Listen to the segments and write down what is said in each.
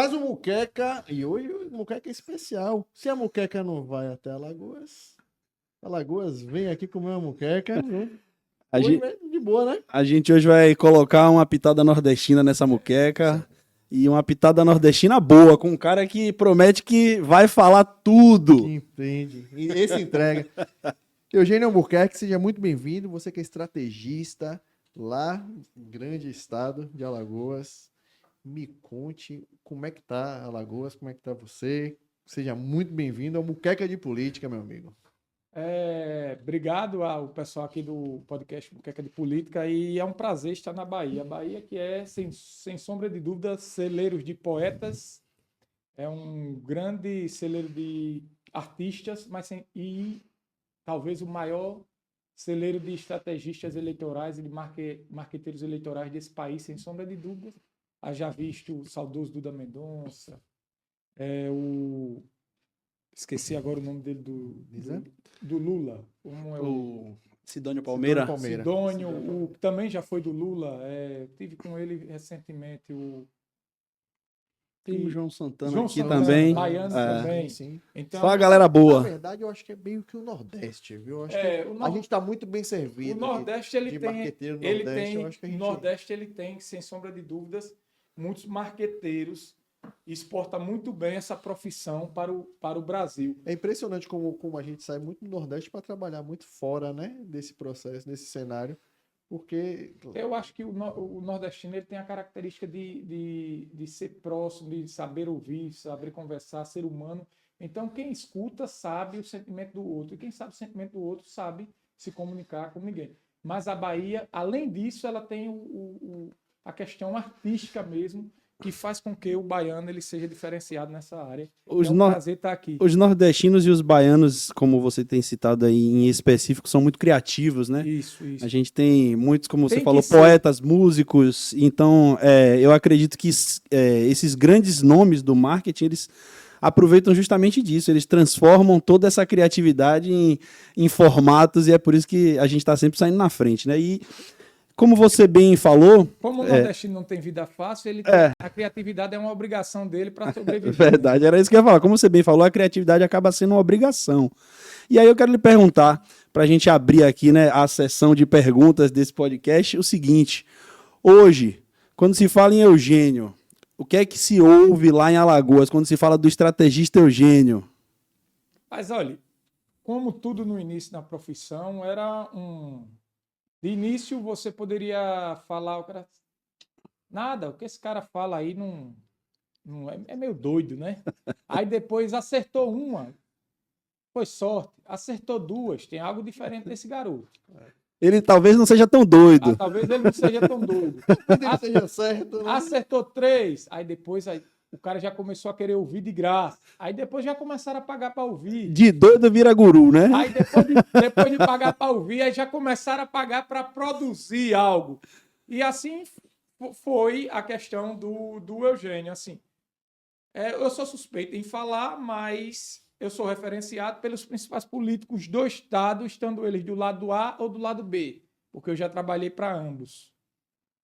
Mais um muqueca, e hoje o muqueca é especial. Se a muqueca não vai até Alagoas vem aqui comer uma muqueca. A Hoje gente, é de boa, né? a gente hoje vai colocar uma pitada nordestina nessa muqueca. E uma pitada nordestina boa, com um cara que promete que vai falar tudo. Que entende. E esse entrega. Eugênio Albuquerque, seja muito bem-vindo. Você que é estrategista lá no grande estado de Alagoas. Me conte como é que tá Alagoas, como é que tá você. Seja muito bem-vindo ao Muqueca de Política, meu amigo. Obrigado ao pessoal aqui do podcast Muqueca de Política e é um prazer estar na Bahia. A Bahia que é, sem sombra de dúvida, celeiro de poetas, é um grande celeiro de artistas, e talvez o maior celeiro de estrategistas eleitorais e de marqueteiros eleitorais desse país, sem sombra de dúvida. Haja visto o saudoso Duda Mendonça, esqueci agora o nome dele do Lula. Como é O Sidônio Palmeira. Sidônio, o que também já foi do Lula. Tive com ele recentemente Tem o João Santana João aqui Santana, também. baiano também. Sim. Então, Só a galera boa. Na verdade, eu acho que é meio que o Nordeste, viu? Eu acho que a gente está muito bem servido. O Nordeste, de marqueteiro Nordeste, eu acho que a gente... O Nordeste, ele tem, sem sombra de dúvidas, muitos marqueteiros, exporta muito bem essa profissão para o Brasil. É impressionante como a gente sai muito do Nordeste para trabalhar muito fora, né? Desse processo, desse cenário. Porque... Eu acho que o nordestino ele tem a característica de ser próximo, de saber ouvir, saber conversar, ser humano. Então, quem escuta sabe o sentimento do outro. E quem sabe o sentimento do outro sabe se comunicar com ninguém. Mas a Bahia, além disso, ela tem a questão artística mesmo, que faz com que o baiano ele seja diferenciado nessa área. É um prazer estar aqui. Os nordestinos e os baianos, como você tem citado aí em específico, são muito criativos, né? Isso. A gente tem muitos, como Tem você falou, que ser. poetas, músicos. Então, eu acredito que esses grandes nomes do marketing, eles aproveitam justamente disso. Eles transformam toda essa criatividade em formatos e é por isso que a gente está sempre saindo na frente, né? E como você bem falou... Como o nordestino não tem vida fácil, a criatividade é uma obrigação dele para sobreviver. Verdade, era isso que eu ia falar. Como você bem falou, a criatividade acaba sendo uma obrigação. E aí eu quero lhe perguntar, para a gente abrir aqui, né, a sessão de perguntas desse podcast, o seguinte. Hoje, quando se fala em Eugênio, o que é que se ouve lá em Alagoas, quando se fala do estrategista Eugênio? Mas olha, como tudo no início da profissão, era de início, você poderia falar, nada, o que esse cara fala aí não é meio doido, né? Aí depois acertou uma, foi sorte. Acertou duas, tem algo diferente desse garoto. Ele talvez não seja tão doido. Talvez ele não seja tão doido. Ele seja certo, né? Acertou três, aí depois o cara já começou a querer ouvir de graça. Aí depois já começaram a pagar para ouvir. De doido vira guru, né? Aí depois de pagar para ouvir, aí já começaram a pagar para produzir algo. E assim foi a questão do Eugênio. Assim, eu sou suspeito em falar, mas eu sou referenciado pelos principais políticos do Estado, estando eles do lado A ou do lado B, porque eu já trabalhei para ambos.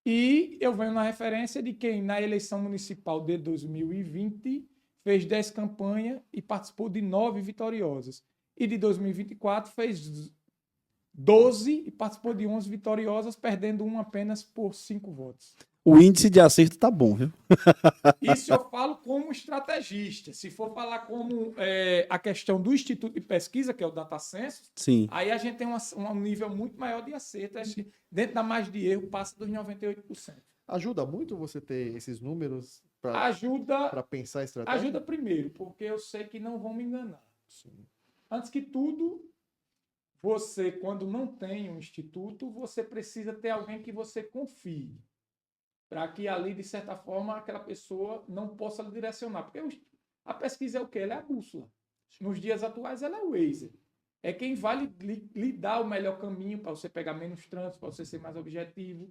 E eu venho na referência de quem, na eleição municipal de 2020, fez 10 campanhas e participou de 9 vitoriosas. E de 2024 fez 12 e participou de 11 vitoriosas, perdendo uma apenas por 5 votos. O índice de acerto tá bom, viu? Isso eu falo como estrategista. Se for falar como a questão do Instituto de Pesquisa, que é o Data Census, sim, aí a gente tem um nível muito maior de acerto. Acho que dentro da margem de erro passa dos 98%. Ajuda muito você ter esses números para pensar a estratégia? Ajuda primeiro, porque eu sei que não vão me enganar. Sim. Antes que tudo, você, quando não tem um instituto, você precisa ter alguém que você confie. Para que ali, de certa forma, aquela pessoa não possa lhe direcionar. Porque a pesquisa é o quê? Ela é a bússola. Nos dias atuais, ela é o Waze. É quem vai lhe dar o melhor caminho para você pegar menos trânsito, para você ser mais objetivo.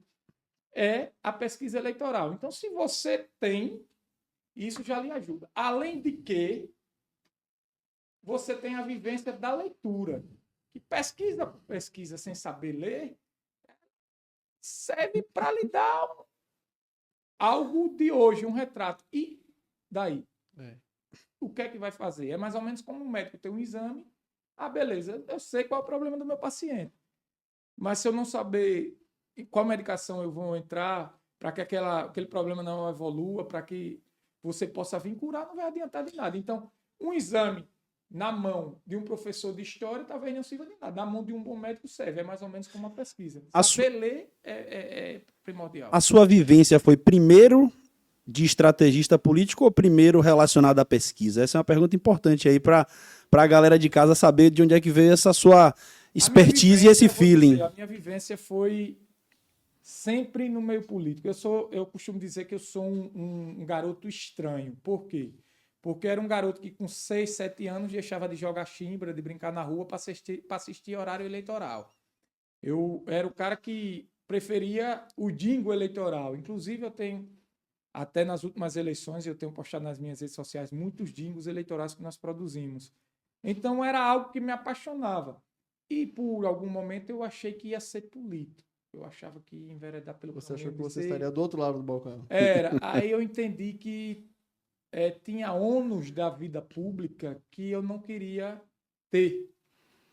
É a pesquisa eleitoral. Então, se você tem, isso já lhe ajuda. Além de que você tem a vivência da leitura. Que pesquisa sem saber ler serve para lhe dar algo de hoje, um retrato. E daí. É. O que é que vai fazer? É mais ou menos como um médico tem um exame. Ah, beleza, eu sei qual é o problema do meu paciente. Mas se eu não saber em qual medicação eu vou entrar para que aquele problema não evolua, para que você possa vir curar, não vai adiantar de nada. Então, um exame na mão de um professor de história talvez não sirva de nada. Na mão de um bom médico serve. É mais ou menos como uma pesquisa. Saber ler é primordial. A sua vivência foi primeiro de estrategista político ou primeiro relacionado à pesquisa? Essa é uma pergunta importante aí para a galera de casa saber de onde é que veio essa sua expertise e esse feeling. A minha vivência foi sempre no meio político. Eu costumo dizer que eu sou um garoto estranho. Por quê? Porque era um garoto que com 6, 7 anos deixava de jogar chimbra, de brincar na rua para assistir horário eleitoral. Eu era o cara que preferia o dingo eleitoral. Inclusive, eu tenho, até nas últimas eleições, eu tenho postado nas minhas redes sociais muitos dingos eleitorais que nós produzimos. Então, era algo que me apaixonava. E, por algum momento, eu achei que ia ser político. Eu achava que ia enveredar pelo Você achou caminho que de você ser... estaria do outro lado do balcão? Era. Aí eu entendi que tinha ônus da vida pública que eu não queria ter.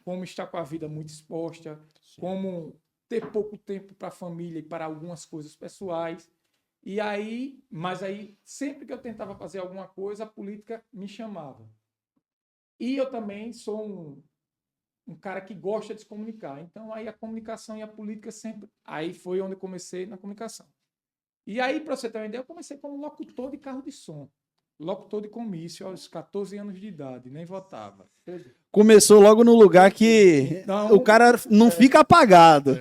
Como estar com a vida muito exposta, como ter pouco tempo para a família e para algumas coisas pessoais. Mas aí, sempre que eu tentava fazer alguma coisa, a política me chamava. E eu também sou um cara que gosta de se comunicar. Então, aí a comunicação e a política sempre... Aí foi onde eu comecei na comunicação. E aí, para você ter uma ideia, eu comecei como locutor de carro de som. Locutor de comício aos 14 anos de idade, nem votava. Começou logo no lugar que Então, o cara não fica apagado.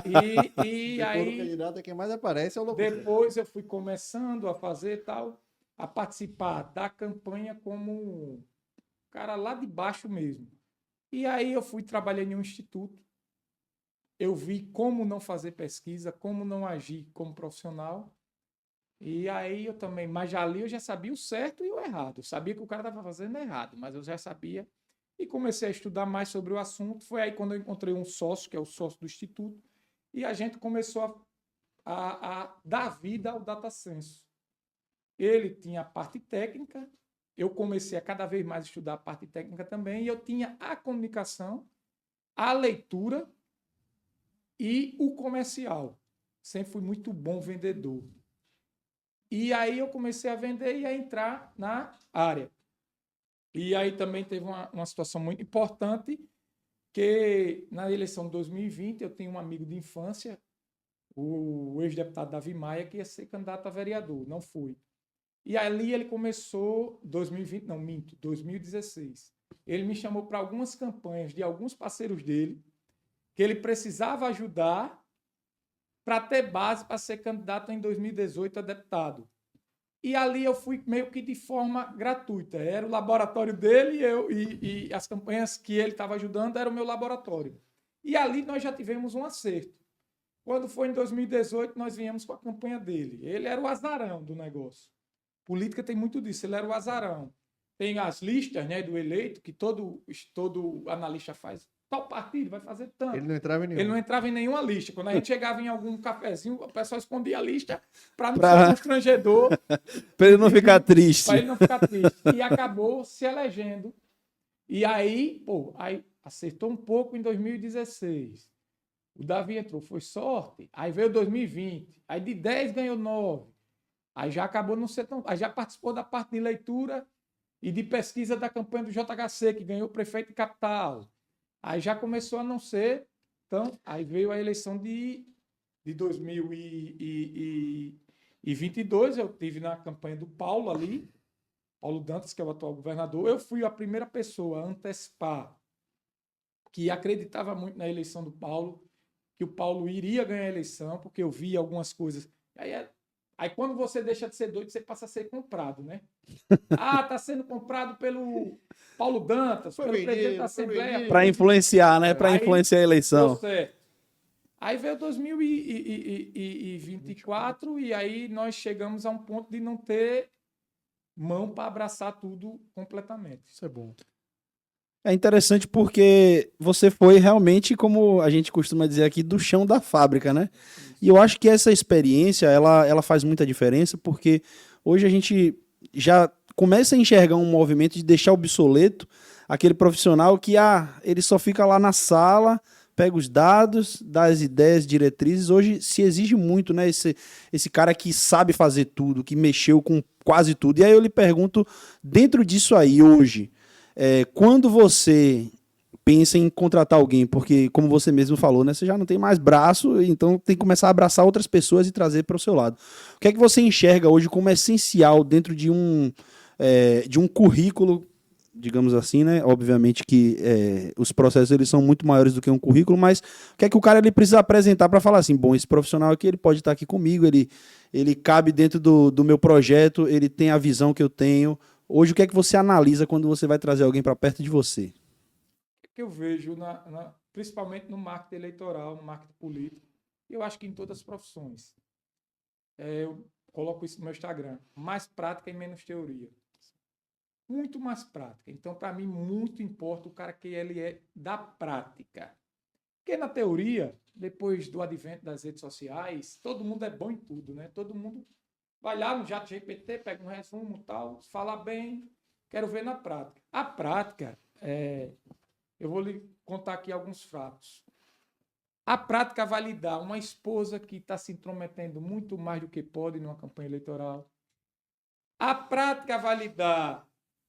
E Depois aí, do candidato, quem mais aparece é o locutor. depois eu fui começando a fazer tal, a participar da campanha como um cara lá de baixo mesmo. E aí eu fui trabalhar em um instituto. Eu vi como não fazer pesquisa, como não agir como profissional. E aí eu também, mas ali eu já sabia o certo e o errado. Eu sabia que o cara estava fazendo errado, mas eu já sabia. E comecei a estudar mais sobre o assunto. Foi aí quando eu encontrei um sócio, que é o sócio do Instituto, e a gente começou a dar vida ao Data Censo. Ele tinha a parte técnica, eu comecei a cada vez mais estudar a parte técnica também, e eu tinha a comunicação, a leitura e o comercial. Sempre fui muito bom vendedor. E aí eu comecei a vender e a entrar na área. E aí também teve uma situação muito importante, que na eleição de 2020 eu tenho um amigo de infância, o ex-deputado Davi Maia, que ia ser candidato a vereador, não fui. E ali ele começou, 2016. Ele me chamou para algumas campanhas de alguns parceiros dele, que ele precisava ajudar para ter base para ser candidato em 2018 a deputado. E ali eu fui meio que de forma gratuita. Era o laboratório dele e as campanhas que ele estava ajudando era o meu laboratório. E ali nós já tivemos um acerto. Quando foi em 2018, nós viemos com a campanha dele. Ele era o azarão do negócio. Política tem muito disso, ele era o azarão. Tem as listas, né, do eleito, que todo analista faz. Tal partido vai fazer tanto. Ele não entrava em nenhum. Ele não entrava em nenhuma lista. Quando a gente chegava em algum cafezinho, o pessoal escondia a lista para não ser constrangedor. Para ele não ficar triste. Para ele não ficar triste. E acabou se elegendo. E aí, aí acertou um pouco em 2016. O Davi entrou, foi sorte. Aí veio 2020. Aí de 10 ganhou 9. Aí já acabou não ser tão... Aí já participou da parte de leitura e de pesquisa da campanha do JHC, que ganhou o prefeito de capital. Aí já começou a não ser. Então, aí veio a eleição de 2022. Eu tive na campanha do Paulo ali, Paulo Dantas, que é o atual governador. Eu fui a primeira pessoa a antecipar, que acreditava muito na eleição do Paulo, que o Paulo iria ganhar a eleição, porque eu vi algumas coisas. Aí quando você deixa de ser doido, você passa a ser comprado, né? Tá sendo comprado pelo Paulo Dantas, pelo presidente da Assembleia. Para influenciar, né? Para influenciar a eleição. Deu certo. Aí veio 2024 e aí nós chegamos a um ponto de não ter mão para abraçar tudo completamente. Isso é bom. É interessante porque você foi realmente, como a gente costuma dizer aqui, do chão da fábrica, né? E eu acho que essa experiência, ela faz muita diferença, porque hoje a gente já comece a enxergar um movimento de deixar obsoleto aquele profissional que ele só fica lá na sala, pega os dados, dá as ideias, diretrizes. Hoje se exige muito, né? Esse cara que sabe fazer tudo, que mexeu com quase tudo. E aí eu lhe pergunto, dentro disso aí, hoje, quando você pensa em contratar alguém, porque, como você mesmo falou, né, você já não tem mais braço, então tem que começar a abraçar outras pessoas e trazer para o seu lado. O que é que você enxerga hoje como essencial dentro de um currículo, digamos assim, né? Obviamente que os processos eles são muito maiores do que um currículo, mas o que é que o cara ele precisa apresentar para falar assim, bom, esse profissional aqui ele pode estar aqui comigo, ele cabe dentro do meu projeto, ele tem a visão que eu tenho. Hoje, o que é que você analisa quando você vai trazer alguém para perto de você? Que eu vejo, principalmente no marketing eleitoral, no marketing político, e eu acho que em todas as profissões. Eu coloco isso no meu Instagram. Mais prática e menos teoria. Muito mais prática. Então, para mim, muito importa o cara que ele é da prática. Porque na teoria, depois do advento das redes sociais, todo mundo é bom em tudo, né? Todo mundo vai lá no ChatGPT, pega um resumo e tal, fala bem, quero ver na prática. A prática eu vou lhe contar aqui alguns fatos. A prática vai lhe dar uma esposa que está se intrometendo muito mais do que pode numa campanha eleitoral. A prática vai lhe dar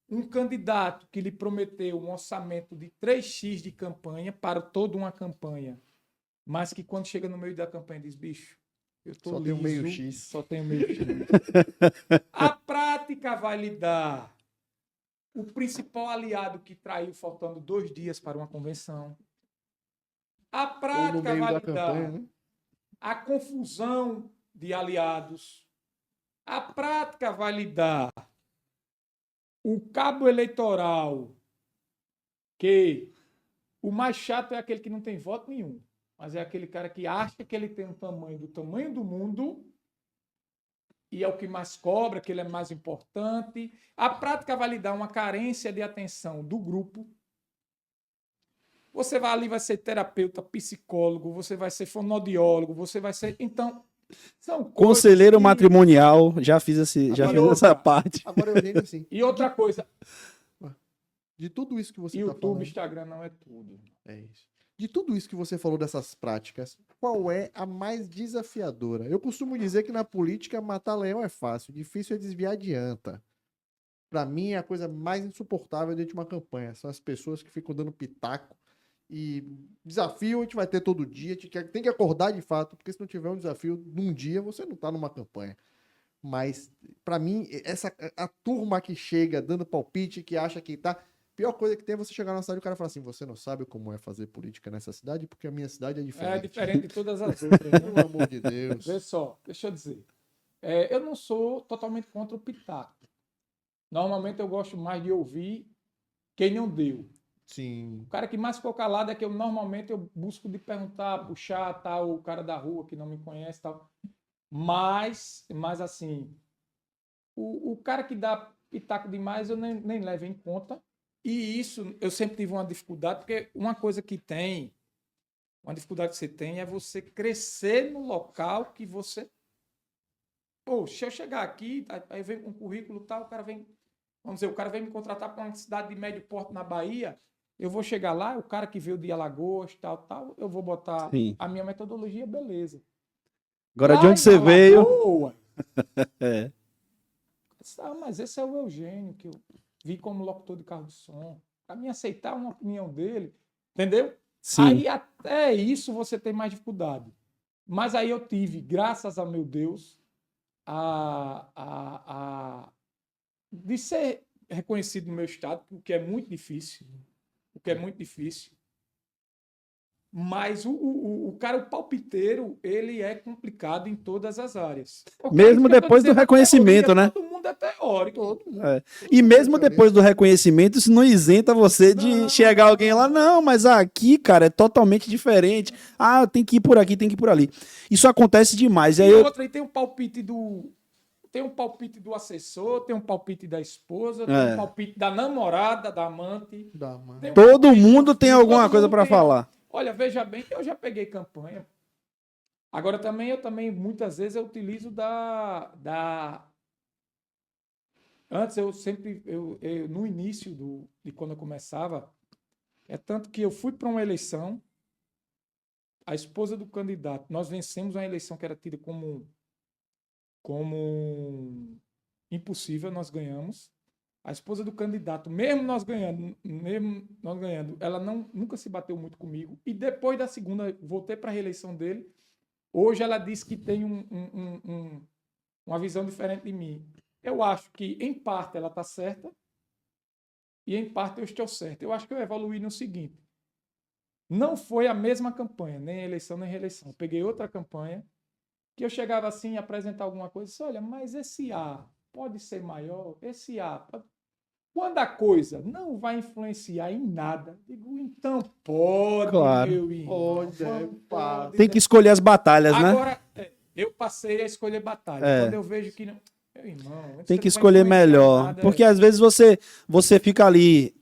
um candidato que lhe prometeu um orçamento de 3x de campanha para toda uma campanha, mas que quando chega no meio da campanha diz, bicho, eu tô Só liso, tenho meio X. só tenho meio X. A prática vai lhe dar o principal aliado que traiu faltando 2 dias para uma convenção. A Ou no prática meio vai da lhe campanha, dar né? a confusão de aliados. A prática vai lhe dar o cabo eleitoral, que o mais chato é aquele que não tem voto nenhum, mas é aquele cara que acha que ele tem um tamanho do mundo e é o que mais cobra, que ele é mais importante. A prática vai lhe dar uma carência de atenção do grupo. Você vai ali, vai ser terapeuta, psicólogo, você vai ser fonoaudiólogo, você vai ser... Então, são coisas Conselheiro que... matrimonial, já fiz essa parte. Agora, Eugênio, assim, E outra coisa, de tudo isso que você está YouTube, falando... Instagram não é tudo. É isso. De tudo isso que você falou dessas práticas, qual é a mais desafiadora? Eu costumo dizer que na política matar leão é fácil, difícil é desviar de anta. Pra mim, é a coisa mais insuportável dentro de uma campanha. São as pessoas que ficam dando pitaco. E desafio a gente vai ter todo dia, a gente tem que acordar de fato, porque se não tiver um desafio num dia, você não tá numa campanha. Mas, pra mim, a turma que chega dando palpite, que acha que tá... Pior coisa que tem é você chegar na cidade e o cara falar assim, você não sabe como é fazer política nessa cidade, porque a minha cidade é É diferente. diferente de todas as outras. Né? Pelo amor de Deus. Vê só, deixa eu dizer. Eu não sou totalmente contra o pitaco. Normalmente eu gosto mais de ouvir quem não deu. Sim. O cara que mais ficou calado é que normalmente eu busco de perguntar, puxar tal, o cara da rua que não me conhece tal. Mas assim, o cara que dá pitaco demais eu nem levo em conta. E isso eu sempre tive uma dificuldade, porque uma coisa que tem, uma dificuldade que você tem é você crescer no local que você... Pô, se eu chegar aqui, aí vem com um currículo tal, o cara vem, vamos dizer, o cara vem me contratar para uma cidade de médio porte na Bahia, eu vou chegar lá, o cara que veio de Alagoas, tal, eu vou botar Sim. a minha metodologia, beleza. Agora, Lá de onde em você veio? Alagoas, É. mas esse é o Eugênio, que eu vi como locutor de carro de som. Para mim aceitar uma opinião dele, entendeu? Sim. Aí até isso você tem mais dificuldade. Mas aí eu tive, graças a meu Deus, de ser reconhecido no meu estado, o que é muito difícil. O que é muito difícil. Mas o cara, o palpiteiro, ele é complicado em todas as áreas. Porque Mesmo isso que eu tô depois do dizendo, a reconhecimento, teoria, né? Todo mundo é teórico. Todo mundo. É. E mesmo depois do reconhecimento, isso não isenta você de Não. chegar alguém lá, não, mas aqui, cara, é totalmente diferente. Ah, tem que ir por aqui, tem que ir por ali. Isso acontece demais. E aí E eu... outra, aí tem um palpite do... Tem um palpite do assessor, tem um palpite da esposa, tem um palpite da namorada, da amante. Dá, mano. Tem um Todo palpite do mundo tem filho, alguma todo coisa mundo pra tem. falar. Olha, veja bem que eu já peguei campanha. Agora também, muitas vezes, eu utilizo Antes eu sempre, no início de quando eu começava, é tanto que eu fui para uma eleição, a esposa do candidato, nós vencemos uma eleição que era tida como impossível, nós ganhamos. A esposa do candidato, mesmo nós ganhando, ela nunca se bateu muito comigo. E depois da segunda, voltei para a reeleição dele. Hoje ela disse que tem uma visão diferente de mim. Eu acho que, em parte, ela está certa e, em parte, eu estou certo. Eu acho que eu evoluí no seguinte. Não foi a mesma campanha, nem eleição, nem reeleição. Eu peguei outra campanha que eu chegava assim a apresentar alguma coisa e disse, olha, mas esse A pode ser maior? Esse A pode... Quando a coisa não vai influenciar em nada, digo, então pode, Claro. meu irmão. Pode, Tem que escolher as batalhas, né? Agora, eu passei a escolher batalha. É. Quando eu vejo que... Não, meu irmão... Tem que você não vai escolher influenciar em melhor. nada, Porque às vezes você fica ali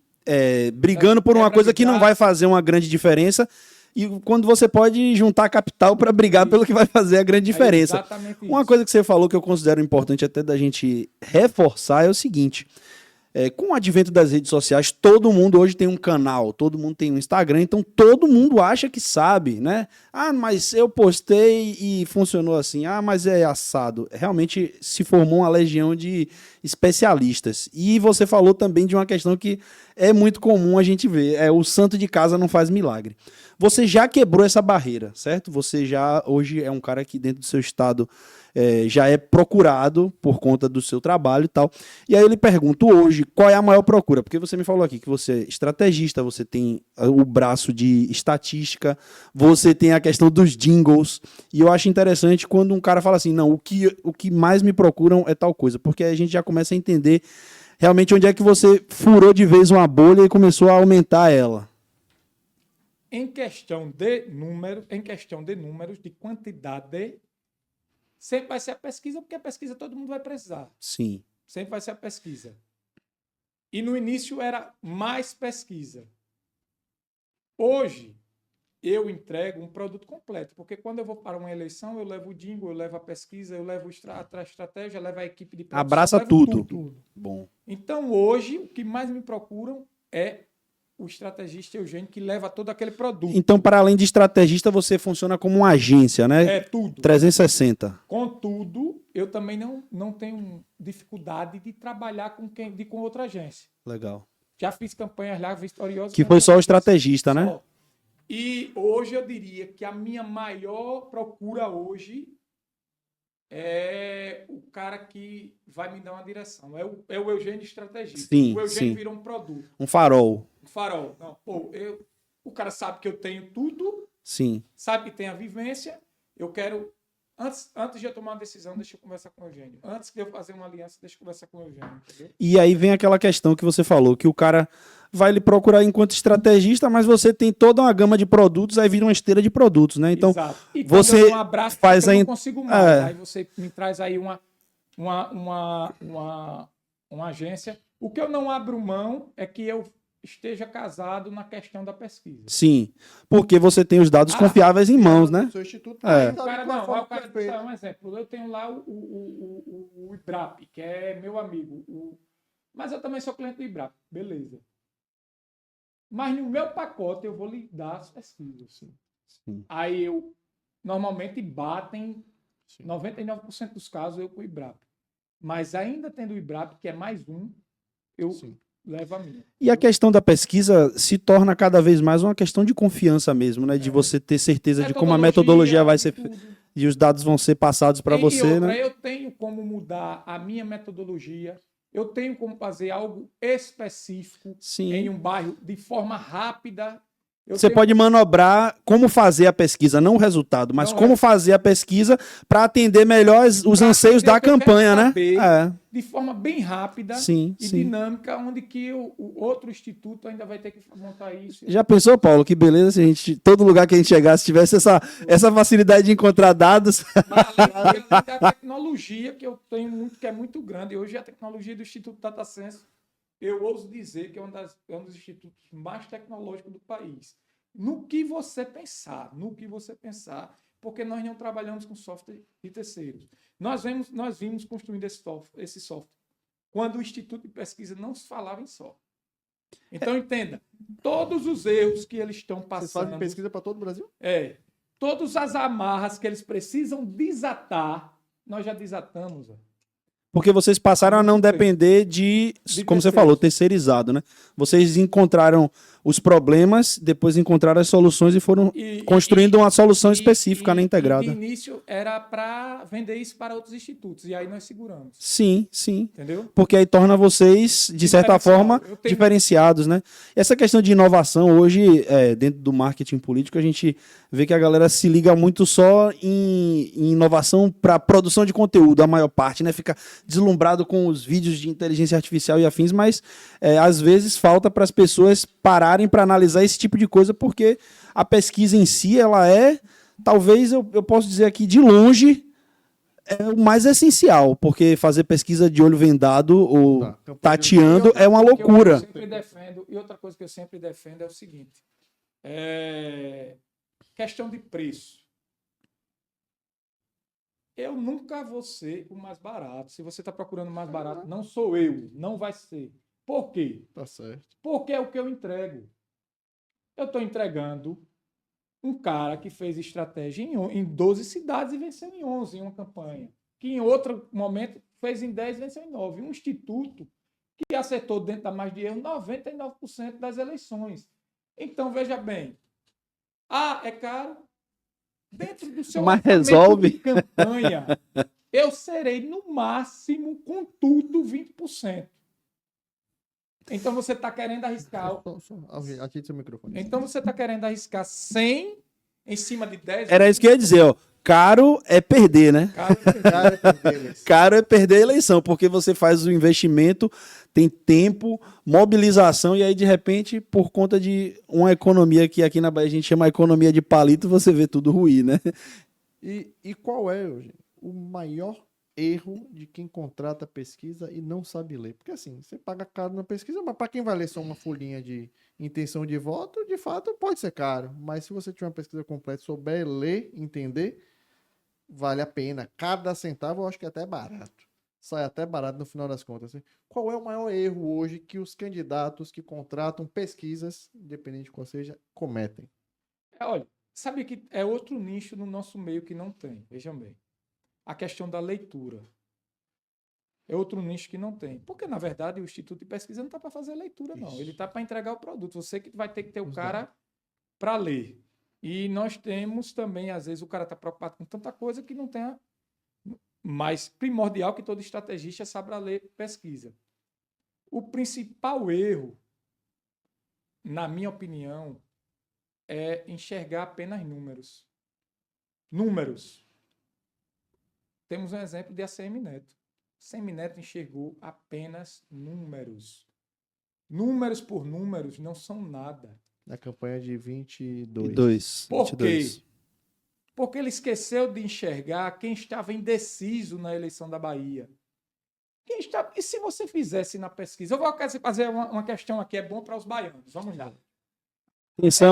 brigando por uma Quebra coisa de que não braço. vai fazer uma grande diferença. E quando você pode juntar capital para brigar pelo que vai fazer a grande É diferença. exatamente Uma isso. coisa que você falou que eu considero importante até da gente reforçar é o seguinte. Com o advento das redes sociais, todo mundo hoje tem um canal, todo mundo tem um Instagram, então todo mundo acha que sabe, né? Ah, mas eu postei e funcionou assim. Ah, mas é assado. Realmente se formou uma legião de especialistas. E você falou também de uma questão que é muito comum a gente ver, o santo de casa não faz milagre. Você já quebrou essa barreira, certo? Você já hoje é um cara que dentro do seu estado já é procurado por conta do seu trabalho e tal. E aí eu lhe pergunto hoje, qual é a maior procura? Porque você me falou aqui que você é estrategista, você tem o braço de estatística, você tem a questão dos jingles, e eu acho interessante quando um cara fala assim, não, o que mais me procuram é tal coisa, porque aí a gente já começa a entender realmente onde é que você furou de vez uma bolha e começou a aumentar ela. Em questão de números, de quantidade, sempre vai ser a pesquisa, porque a pesquisa todo mundo vai precisar. Sim. Sempre vai ser a pesquisa. E no início era mais pesquisa. Hoje, eu entrego um produto completo, porque quando eu vou para uma eleição, eu levo o jingle, eu levo a pesquisa, eu levo a estratégia, eu levo a equipe de produção. Abraça eu levo tudo. Bom. Então, hoje, o que mais me procuram é o estrategista Eugênio, que leva todo aquele produto. Então, para além de estrategista, você funciona como uma agência, né? É tudo. 360. Contudo, eu também não tenho dificuldade de trabalhar com outra agência. Legal. Já fiz campanhas lá vitoriosas. Que foi só o estrategista, né? Só. E hoje eu diria que a minha maior procura hoje é o cara que vai me dar uma direção. É o Eugênio estrategista. Sim, o Eugênio sim. virou um produto. Um farol. Um farol. Não, o cara sabe que eu tenho tudo, Sim. sabe que tem a vivência. Eu quero... Antes de eu tomar uma decisão, deixa eu conversar com o Eugênio. Antes de eu fazer uma aliança, deixa eu conversar com o Eugênio. Entendeu? E aí vem aquela questão que você falou, que o cara vai lhe procurar enquanto estrategista, mas você tem toda uma gama de produtos, aí vira uma esteira de produtos, né? Então, exato. E você quando eu não abraço, faz eu a não in- consigo mais. É. Aí você me traz aí uma agência. O que eu não abro mão é que eu esteja casado na questão da pesquisa. Sim, porque você tem os dados confiáveis em mãos, né? Seu instituto É. tá O cara de uma não, forma o cara perfeita. dá um exemplo. Eu tenho lá o IBRAP, que é meu amigo. Mas eu também sou cliente do IBRAP. Beleza. Mas no meu pacote eu vou lhe dar as pesquisas. Sim. Aí normalmente batem 99% dos casos eu com o IBRAP. Mas ainda tendo o IBRAP, que é mais um, eu levo a minha. E a questão da pesquisa se torna cada vez mais uma questão de confiança mesmo, né? De você ter certeza de como a metodologia vai ser tudo. e os dados vão ser passados para E você, outra, né? eu tenho como mudar a minha metodologia, eu tenho como fazer algo específico Sim. em um bairro de forma rápida. Você pode manobrar como fazer a pesquisa, não o resultado, mas como fazer a pesquisa para atender melhor os anseios da campanha, né? De forma bem rápida Sim, e sim. dinâmica, onde que o outro instituto ainda vai ter que montar isso. Já pensou, Paulo? Que beleza se a gente, todo lugar que a gente chegasse tivesse essa facilidade de encontrar dados. Mas além da tecnologia que eu tenho muito, que é muito grande. Hoje a tecnologia do Instituto Data Science, eu ouso dizer que é um dos institutos mais tecnológicos do país. No que você pensar, porque nós não trabalhamos com software de terceiros. Nós vimos construindo esse software. quando o Instituto de Pesquisa não se falava em soja. Então, entenda, todos os erros que eles estão Vocês passando... fazem pesquisa para todo o Brasil? Todas as amarras que eles precisam desatar, nós já desatamos. Porque vocês passaram a não depender de, como você falou, terceirizado, né? Vocês encontraram os problemas, depois encontraram as soluções e foram construindo uma solução específica, né, integrada. E de início era para vender isso para outros institutos, e aí nós seguramos. Sim, sim. Entendeu? Porque aí torna vocês, de certa forma, diferenciados, né? Essa questão de inovação, hoje, dentro do marketing político, a gente vê que a galera se liga muito só em inovação para produção de conteúdo, a maior parte, né? Fica deslumbrado com os vídeos de inteligência artificial e afins, mas às vezes falta para as pessoas pararem para analisar esse tipo de coisa, porque a pesquisa em si, ela talvez eu posso dizer aqui, de longe, é o mais essencial, porque fazer pesquisa de olho vendado ou tateando é uma loucura. E outra coisa que eu sempre defendo é o seguinte, questão de preço. Eu nunca vou ser o mais barato. Se você está procurando o mais barato, não sou eu, não vai ser. Por quê? Tá certo. Porque é o que eu entrego. Eu estou entregando um cara que fez estratégia em 12 cidades e venceu em 11 em uma campanha. Que em outro momento fez em 10 e venceu em 9. Um instituto que acertou dentro da margem de erro 99% das eleições. Então, veja bem. É caro. Dentro do seu mas resolve de campanha, eu serei no máximo, com tudo, 20%. Então você está querendo arriscar. Aqui seu microfone. Então você está querendo arriscar 100 em cima de 10. Era isso que eu ia dizer, ó. Caro é perder, né? Caro é perder a eleição, porque você faz o investimento, tem tempo, mobilização, e aí, de repente, por conta de uma economia que aqui na Bahia a gente chama economia de palito, você vê tudo ruim, né? E qual é, Eugênio, o maior erro de quem contrata pesquisa e não sabe ler? Porque assim, você paga caro na pesquisa, mas para quem vai ler só uma folhinha de intenção de voto, de fato pode ser caro. Mas se você tiver uma pesquisa completa, souber ler, entender, vale a pena. Cada centavo eu acho que é até barato. Sai até barato no final das contas. Qual é o maior erro hoje que os candidatos que contratam pesquisas, independente de qual seja, cometem? Olha, sabe que é outro nicho no nosso meio que não tem. Vejam bem. A questão da leitura. É outro nicho que não tem. Porque, na verdade, o Instituto de Pesquisa não está para fazer leitura, não. Ele está para entregar o produto. Você que vai ter que ter o cara para ler. E nós temos também, às vezes, o cara está preocupado com tanta coisa que não tem a mais primordial que todo estrategista sabe ler pesquisa. O principal erro, na minha opinião, é enxergar apenas números. Números. Temos um exemplo de ACM Neto. ACM Neto enxergou apenas números. Números por números não são nada. Na campanha de 22. Por quê? Porque ele esqueceu de enxergar quem estava indeciso na eleição da Bahia. E se você fizesse na pesquisa? Eu vou fazer uma questão aqui, é bom para os baianos. Vamos lá.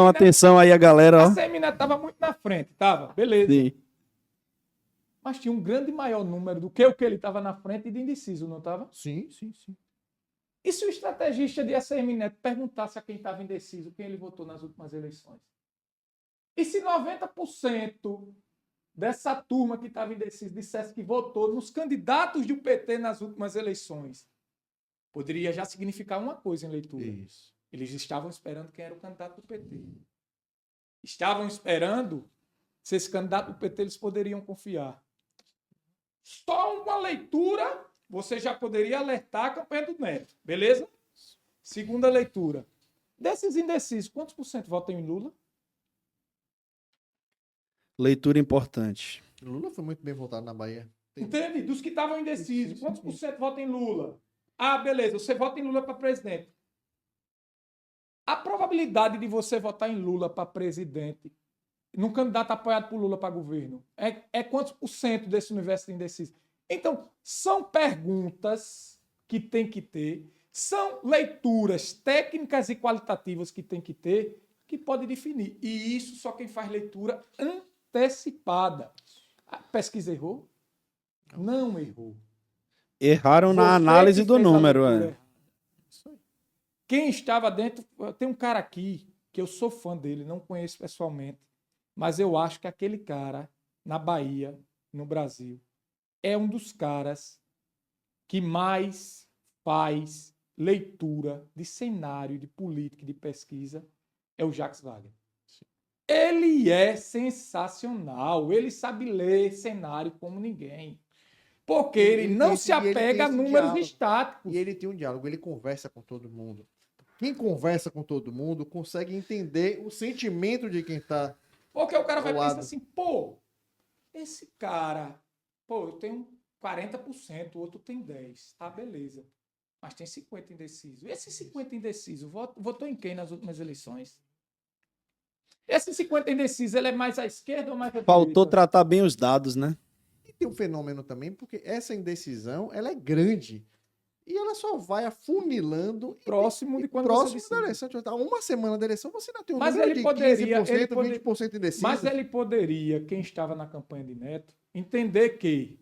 Atenção aí a galera. A ACM Neto estava muito na frente, estava? Beleza. Sim. Mas tinha um grande maior número do que o que ele estava na frente e de indeciso, não estava? Sim. E se o estrategista de ACM Neto perguntasse a quem estava indeciso quem ele votou nas últimas eleições? E se 90% dessa turma que estava indecisa dissesse que votou nos candidatos do PT nas últimas eleições? Poderia já significar uma coisa em leitura. Isso. Eles estavam esperando quem era o candidato do PT. Estavam esperando se esse candidato do PT eles poderiam confiar. Só uma leitura você já poderia alertar a campanha do Neto. Beleza? Segunda leitura. Desses indecisos, quantos por cento votam em Lula? Leitura importante. Lula foi muito bem votado na Bahia. Entende? Dos que estavam indecisos, quantos por cento votam em Lula? Beleza, você vota em Lula para presidente. A probabilidade de você votar em Lula para presidente, num candidato apoiado por Lula para governo, é quantos por cento desse universo de indecisos? Então, são perguntas que tem que ter, são leituras técnicas e qualitativas que tem que ter, que pode definir. E isso só quem faz leitura antecipada. A pesquisa errou? Não errou. Erraram na Você análise que do fez a número. leitura É. errada. Isso aí. Quem estava dentro, tem um cara aqui que eu sou fã dele, não conheço pessoalmente, mas eu acho que aquele cara na Bahia, no Brasil, é um dos caras que mais faz leitura de cenário, de política, de pesquisa, é o Jacques Wagner. Ele é sensacional, ele sabe ler cenário como ninguém. Porque ele não se apega a números estáticos. E ele tem um diálogo, ele conversa com todo mundo. Quem conversa com todo mundo consegue entender o sentimento de quem tá. Porque o cara vai ao pensar lado. assim, pô, esse cara, pô, eu tenho 40%, o outro tem 10%, tá, beleza. Mas tem 50 indecisos. Esse 50 indeciso votou em quem nas últimas eleições? Esse 50 indeciso, ele é mais à esquerda ou mais à Faltou direita? tratar bem os dados, né? E tem um fenômeno também, porque essa indecisão, ela é grande. E ela só vai afunilando Próximo de quando próximo você da decide. eleição. Tipo, uma semana da eleição, você ainda tem um Mas número ele de poderia, 15%, 20% indeciso. Mas ele poderia, quem estava na campanha de Neto, entender que,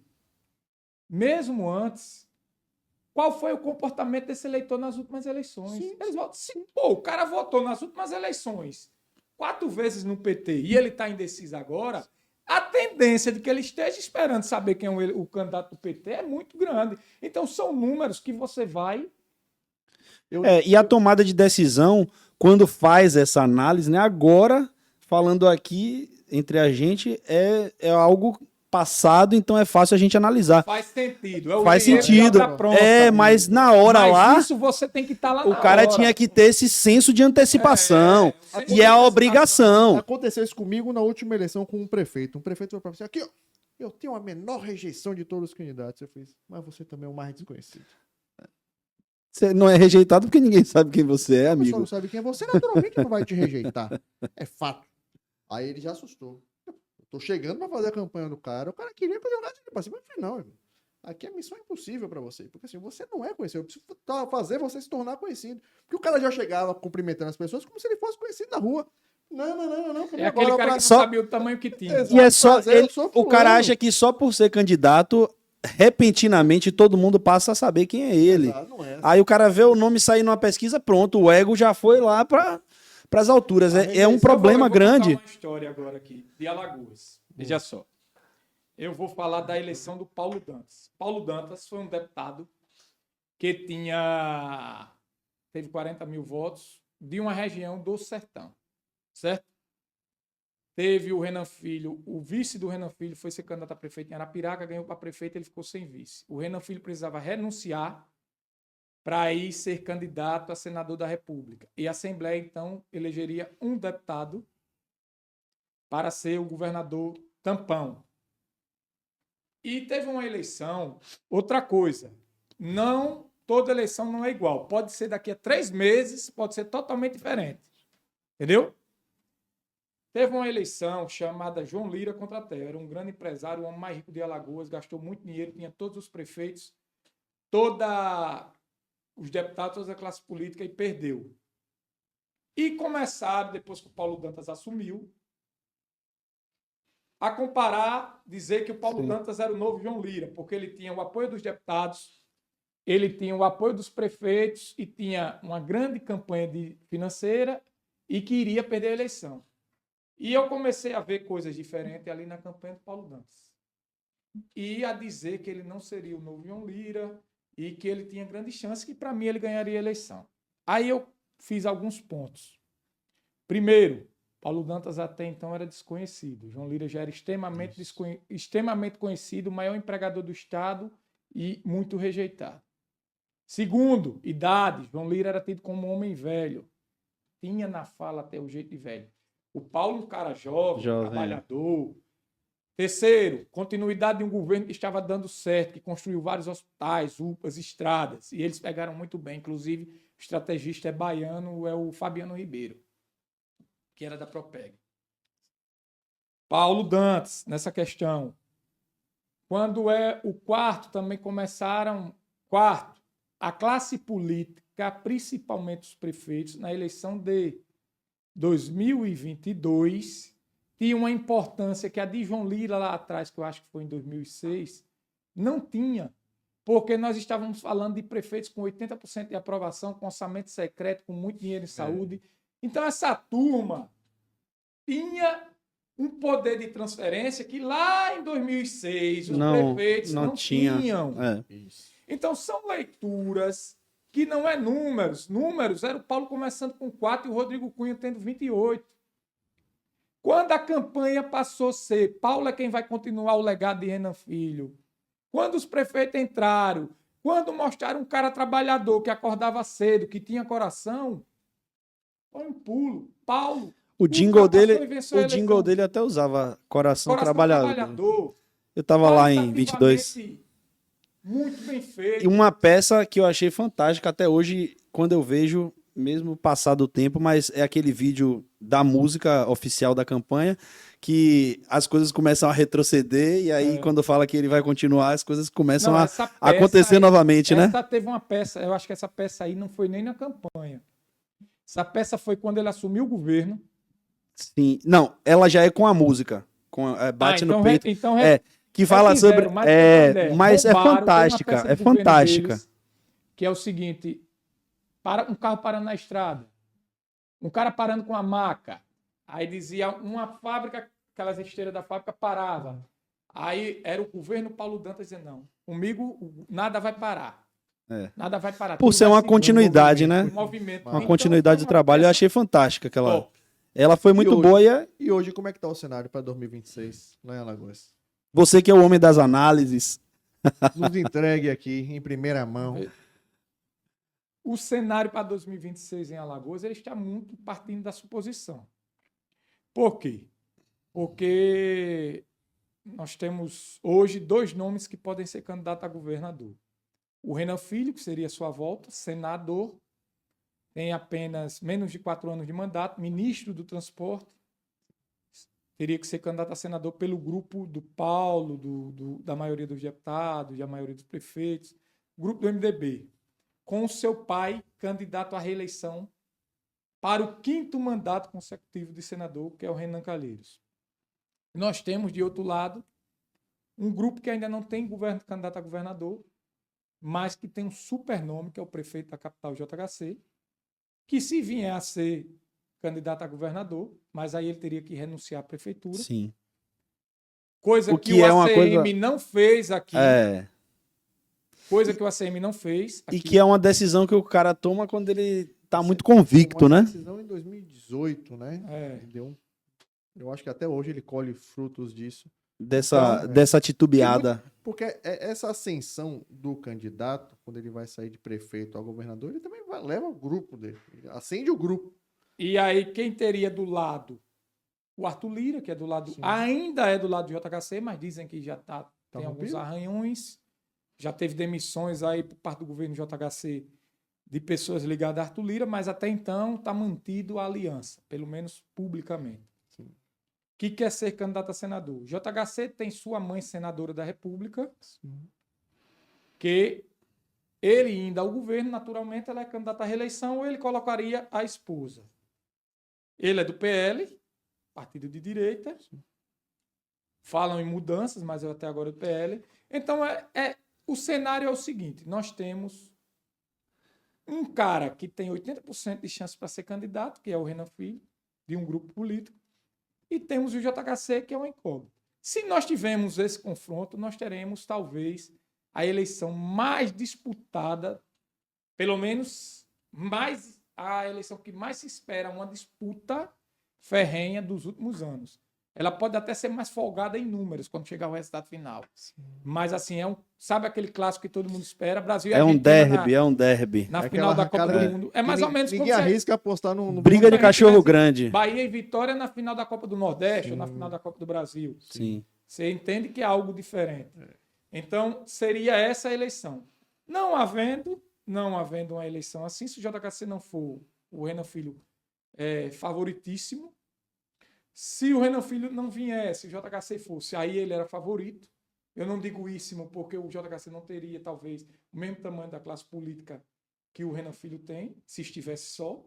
mesmo antes, qual foi o comportamento desse eleitor nas últimas eleições? Sim. Eles votam, pô, o cara votou nas últimas eleições 4 vezes no PT e ele está indeciso agora, a tendência de que ele esteja esperando saber quem é o candidato do PT é muito grande. Então, são números que você vai... E a tomada de decisão, quando faz essa análise, né? Agora, falando aqui entre a gente, é algo passado, então é fácil a gente analisar. Faz sentido. É o Faz engenheiro de sentido. obra pronta. Mas na hora Mas lá, isso você tem que estar lá o na cara hora. tinha que ter esse senso de antecipação. E é a obrigação. Aconteceu isso comigo na última eleição com um prefeito. Um prefeito foi para você, aqui, ó, eu tenho a menor rejeição de todos os candidatos. Eu fiz, mas você também é o mais desconhecido. Você não é rejeitado porque ninguém sabe quem você é, A pessoa amigo. não sabe quem é você, naturalmente não vai te rejeitar. É fato. Aí ele já assustou. Eu tô chegando para fazer a campanha do cara, o cara queria que eu jogasse ele pra cima. Eu falei, não, irmão. Aqui é missão impossível para você. Porque assim, você não é conhecido. Eu preciso fazer você se tornar conhecido. Porque o cara já chegava cumprimentando as pessoas como se ele fosse conhecido na rua. Não. É aquele cara que não Só- sabia o tamanho que tinha. Exato. E é só. Fazer, eu sou O cara fulano. acha que só por ser candidato, repentinamente todo mundo passa a saber quem é ele. Exato, não é. Aí o cara vê o nome sair numa pesquisa, pronto, o ego já foi lá para as alturas. É um problema grande. Eu vou contar uma história agora aqui, de Alagoas. Veja só. Eu vou falar da eleição do Paulo Dantas. Paulo Dantas foi um deputado que teve 40 mil votos de uma região do Sertão, certo? Teve o Renan Filho, o vice do Renan Filho foi ser candidato a prefeito em Arapiraca, ganhou para prefeito, ele ficou sem vice. O Renan Filho precisava renunciar para ir ser candidato a senador da República. E a Assembleia, então, elegeria um deputado para ser o governador tampão. E teve uma eleição, outra coisa, não, toda eleição não é igual. Pode ser daqui a 3 meses, pode ser totalmente diferente. Entendeu? Teve uma eleição chamada João Lira contra a Terra. Era um grande empresário, o homem mais rico de Alagoas, gastou muito dinheiro, tinha todos os prefeitos, os deputados, toda a classe política e perdeu. E começaram, depois que o Paulo Dantas assumiu, a comparar, dizer que o Paulo Dantas era o novo João Lira, porque ele tinha o apoio dos deputados, ele tinha o apoio dos prefeitos e tinha uma grande campanha financeira e que iria perder a eleição. E eu comecei a ver coisas diferentes ali na campanha do Paulo Dantas. E a dizer que ele não seria o novo João Lira e que ele tinha grande chance que, para mim, ele ganharia a eleição. Aí eu fiz alguns pontos. Primeiro, Paulo Dantas até então era desconhecido. João Lira já era extremamente conhecido, o maior empregador do Estado e muito rejeitado. Segundo, idade. João Lira era tido como um homem velho. Tinha na fala até o jeito de velho. O Paulo, um cara jovem. Trabalhador. Terceiro, continuidade de um governo que estava dando certo, que construiu vários hospitais, UPAs, estradas. E eles pegaram muito bem. Inclusive, o estrategista é baiano, é o Fabiano Ribeiro, que era da Propeg. Paulo Dantas, nessa questão. Quando é o quarto, também começaram... Quarto, a classe política, principalmente os prefeitos, na eleição de 2022, tinha uma importância que a de João Lira lá atrás, que eu acho que foi em 2006, não tinha. porque nós estávamos falando de prefeitos com 80% de aprovação, com orçamento secreto, com muito dinheiro em saúde. Então, essa turma tinha um poder de transferência que lá em 2006 os prefeitos não tinham. Isso. Então, são leituras que não é números. Números era o Paulo começando com 4 e o Rodrigo Cunha tendo 28. Quando a campanha passou a ser Paulo é quem vai continuar o legado de Renan Filho, quando os prefeitos entraram, quando mostraram um cara trabalhador que acordava cedo, que tinha coração, foi um pulo. Paulo. O jingle dele até usava coração trabalhador. Eu estava lá em 22. Muito bem feito. E uma peça que eu achei fantástica até hoje, quando eu vejo, mesmo passado o tempo, mas é aquele vídeo da música oficial da campanha, que as coisas começam a retroceder, e aí quando fala que ele vai continuar, as coisas começam a acontecer novamente, né? Essa teve uma peça, eu acho que essa peça aí não foi nem na campanha. Essa peça foi quando ele assumiu o governo. Sim, não, ela já é com a música, bate no peito. Que fala sobre. Mas é fantástica, é fantástica. Deles, que é o seguinte: um carro parando na estrada, um cara parando com a maca, aí dizia uma fábrica, aquelas esteiras da fábrica parava. Aí era o governo Paulo Dantas dizendo: não, comigo nada vai parar. Nada vai parar. Por ser uma continuidade, né? Uma continuidade de trabalho, eu achei fantástica aquela. Ela foi muito boa. E hoje, como é que tá o cenário para 2026 lá em Alagoas? Você que é o homem das análises. Nos entregue aqui em primeira mão. O cenário para 2026 em Alagoas ele está muito partindo da suposição. Por quê? Porque nós temos hoje 2 nomes que podem ser candidatos a governador. O Renan Filho, que seria sua volta, senador, tem apenas menos de 4 anos de mandato, ministro do transporte, teria que ser candidato a senador pelo grupo do Paulo, da maioria dos deputados, da maioria dos prefeitos, grupo do MDB, com o seu pai candidato à reeleição para o 5º mandato consecutivo de senador, que é o Renan Calheiros. Nós temos, de outro lado, um grupo que ainda não tem candidato a governador, mas que tem um super nome, que é o prefeito da capital, JHC, que se vier a ser candidato a governador, mas aí ele teria que renunciar à prefeitura. Sim. Coisa que o ACM não fez aqui. Coisa que o ACM não fez aqui. E que é uma decisão que o cara toma quando ele tá muito convicto, né? Uma decisão em 2018, né? Eu acho que até hoje ele colhe frutos disso. Dessa titubeada. Porque essa ascensão do candidato, quando ele vai sair de prefeito a governador, ele também leva o grupo dele. Ele acende o grupo. E aí, quem teria do lado? O Arthur Lira, que é do lado. Ainda é do lado do JHC, mas dizem que já tem alguns arranhões. Já teve demissões aí por parte do governo JHC de pessoas ligadas a Arthur Lira, mas até então está mantido a aliança, pelo menos publicamente. Que quer ser candidato a senador. JHC tem sua mãe senadora da República, que ele indo ao governo, naturalmente, ela é candidata à reeleição, ou ele colocaria a esposa. Ele é do PL, partido de direita. Falam em mudanças, mas eu até agora do PL. Então, o cenário é o seguinte: nós temos um cara que tem 80% de chance para ser candidato, que é o Renan Filho, de um grupo político, e temos o JHC, que é uma incógnita. Se nós tivermos esse confronto, nós teremos, talvez, a eleição mais disputada, pelo menos a eleição que mais se espera, uma disputa ferrenha dos últimos anos. Ela pode até ser mais folgada em números quando chegar o resultado final. Sim. Mas, assim, sabe aquele clássico que todo mundo espera? Brasil e Argentina é um derby. Na final da Copa do Mundo. É mais ou menos como ninguém arrisca apostar no briga de cachorro grande. Bahia e Vitória na final da Copa do Nordeste ou na final da Copa do Brasil. Sim. Você entende que é algo diferente. Então, seria essa a eleição. Não havendo uma eleição assim, se o JHC não for o Renan Filho favoritíssimo, se o Renan Filho não viesse, o JHC fosse, aí ele era favorito. Eu não digo íssimo porque o JHC não teria, talvez, o mesmo tamanho da classe política que o Renan Filho tem, se estivesse só.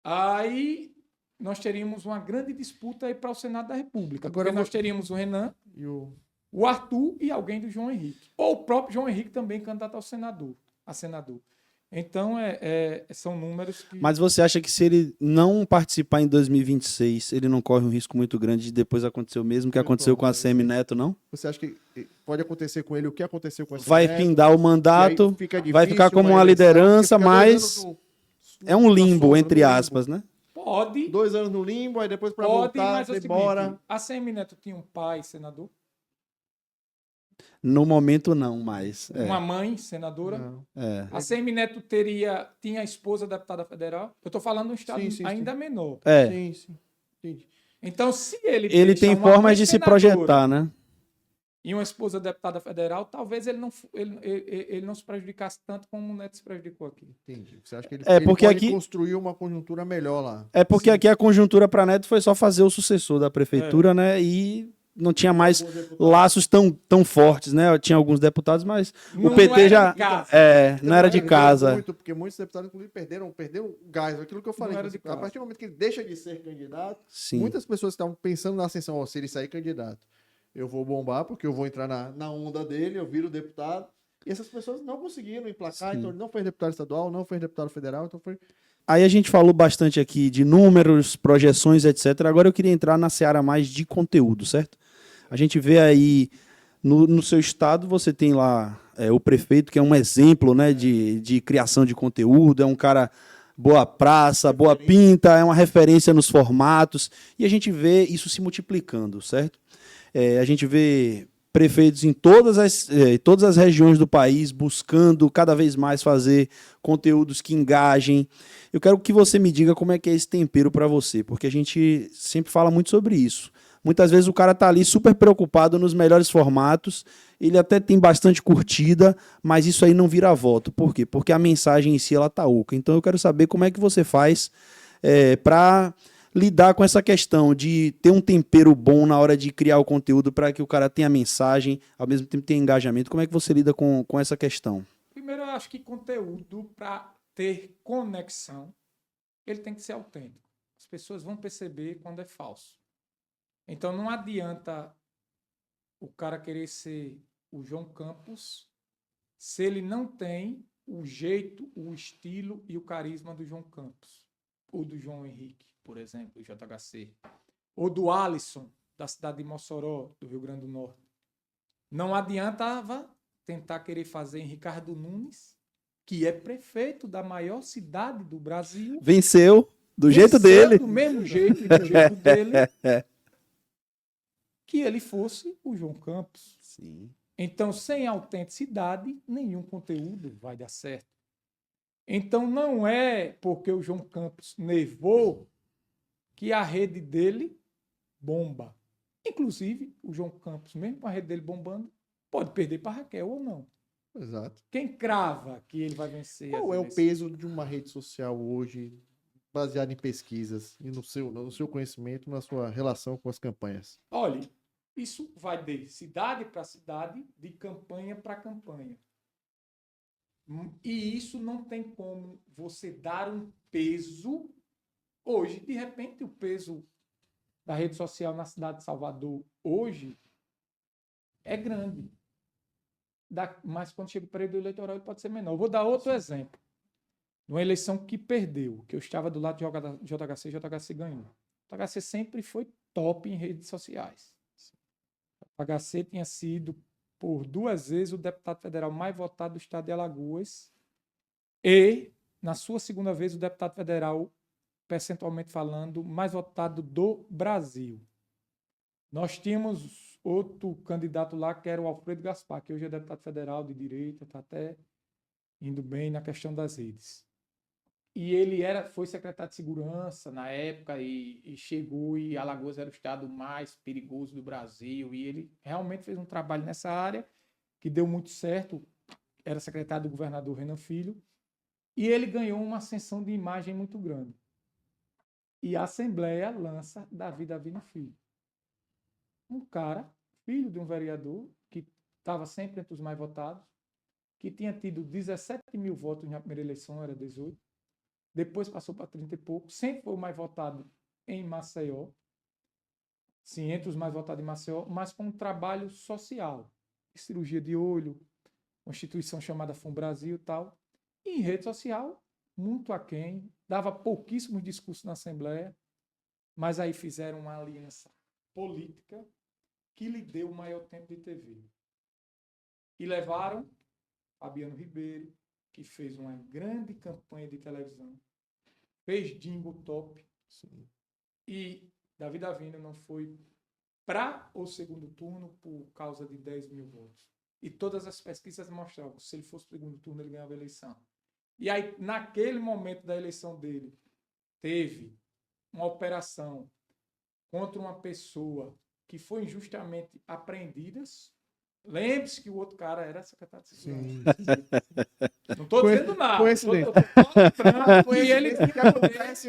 Aí nós teríamos uma grande disputa para o Senado da República. Agora nós teríamos o Renan o Arthur e alguém do João Henrique. Ou o próprio João Henrique também candidato a senador. Então, são números que... Mas você acha que se ele não participar em 2026, ele não corre um risco muito grande de depois acontecer o mesmo que aconteceu com a Semineto, não? Você acha que pode acontecer com ele o que aconteceu com esse Vai Neto, findar o e aí mandato, fica vai difícil ficar como uma eleição, liderança, porque fica 2 mas anos é um na limbo, sombra, entre no limbo. aspas, né? Pode, 2 anos no limbo, aí depois para pode, voltar, mas é o embora. seguinte, a Semineto tinha um pai senador, No momento, não mais. uma mãe senadora. Não. A Semineto tinha a esposa deputada federal. Eu estou falando de um estado Sim, ainda menor. Sim, sim. Entendi. Então, se ele Ele deixa tem uma formas mãe de se senadora projetar, né? e uma esposa deputada federal, talvez ele não se prejudicasse tanto como o Neto se prejudicou aqui. Entendi. Você acha que ele, É, ele porque pode aqui- construir uma conjuntura melhor lá? É porque aqui a conjuntura para Neto foi só fazer o sucessor da prefeitura, né? E não tinha mais laços tão fortes, né? Tinha alguns deputados, mas o Não PT era já de casa. não era de Perdeu casa. muito, porque muitos deputados, inclusive, perderam o gás. Aquilo que eu falei. Não era de A casa. partir do momento que ele deixa de ser candidato, Sim. muitas pessoas estavam pensando na ascensão. Ó, se ele sair candidato, eu vou bombar, porque eu vou entrar na onda dele, eu viro deputado. E essas pessoas não conseguiram emplacar, Sim. então ele não foi deputado estadual, não foi deputado federal, então foi... Aí a gente falou bastante aqui de números, projeções, etc. Agora eu queria entrar na seara mais de conteúdo, certo? A gente vê aí no seu estado, você tem lá o prefeito, que é um exemplo, né, de criação de conteúdo, é um cara boa praça, boa pinta, é uma referência nos formatos, e a gente vê isso se multiplicando, certo? A gente vê prefeitos em todas as regiões do país buscando cada vez mais fazer conteúdos que engajem. Eu quero que você me diga como é que é esse tempero para você, porque a gente sempre fala muito sobre isso. Muitas vezes o cara tá ali super preocupado nos melhores formatos, ele até tem bastante curtida, mas isso aí não vira voto. Por quê? Porque a mensagem em si ela tá oca. Então eu quero saber como é que você faz para lidar com essa questão de ter um tempero bom na hora de criar o conteúdo para que o cara tenha mensagem, ao mesmo tempo tenha engajamento. Como é que você lida com essa questão? Primeiro, eu acho que conteúdo, para ter conexão, ele tem que ser autêntico. As pessoas vão perceber quando é falso. Então, não adianta o cara querer ser o João Campos se ele não tem o jeito, o estilo e o carisma do João Campos. Ou do João Henrique, por exemplo, do JHC. Ou do Alisson, da cidade de Mossoró, do Rio Grande do Norte. Não adiantava tentar querer fazer em Ricardo Nunes, que é prefeito da maior cidade do Brasil. Venceu do jeito dele. Do mesmo jeito, do jeito dele. Que ele fosse o João Campos. Sim. Então, sem autenticidade, nenhum conteúdo vai dar certo. Então, não é porque o João Campos nevou que a rede dele bomba. Inclusive, o João Campos, mesmo com a rede dele bombando, pode perder para Raquel ou não. Exato. Quem crava que ele vai vencer? Qual é o peso de uma rede social hoje, baseado em pesquisas e no seu conhecimento, na sua relação com as campanhas? Olha, isso vai de cidade para cidade, de campanha para campanha. E isso não tem como você dar um peso. Hoje, de repente, o peso da rede social na cidade de Salvador, hoje, é grande. Mas quando chega o período eleitoral, ele pode ser menor. Eu vou dar outro exemplo. Numa eleição que perdeu, que eu estava do lado de JHC, JHC ganhou. O JHC sempre foi top em redes sociais. O JHC tinha sido, por 2 vezes, o deputado federal mais votado do estado de Alagoas e, na sua segunda vez, o deputado federal, percentualmente falando, mais votado do Brasil. Nós tínhamos outro candidato lá, que era o Alfredo Gaspar, que hoje é deputado federal de direita, está até indo bem na questão das redes. E ele foi secretário de segurança na época e chegou, e Alagoas era o estado mais perigoso do Brasil, e ele realmente fez um trabalho nessa área que deu muito certo. Era secretário do governador Renan Filho, e ele ganhou uma ascensão de imagem muito grande. E a Assembleia lança Davi Davino Filho. Um cara, filho de um vereador, que estava sempre entre os mais votados, que tinha tido 17 mil votos na primeira eleição, era 18, depois passou para 30 e pouco, sempre foi o mais votado em Maceió, sim, entre os mais votados em Maceió, mas com um trabalho social, cirurgia de olho, uma instituição chamada Funbrasil e tal. E em rede social, muito aquém, dava pouquíssimos discursos na Assembleia, mas aí fizeram uma aliança política que lhe deu o maior tempo de TV. E levaram Fabiano Ribeiro, que fez uma grande campanha de televisão, fez jingle top, e Davi Davino não foi para o segundo turno por causa de 10 mil votos. E todas as pesquisas mostravam que se ele fosse para o segundo turno, ele ganhava a eleição. E aí, naquele momento da eleição dele, teve uma operação contra uma pessoa que foi injustamente apreendida. Lembre-se que o outro cara era secretário de segurança. Não estou dizendo nada. Coincidência. Eu tô lembrando e ele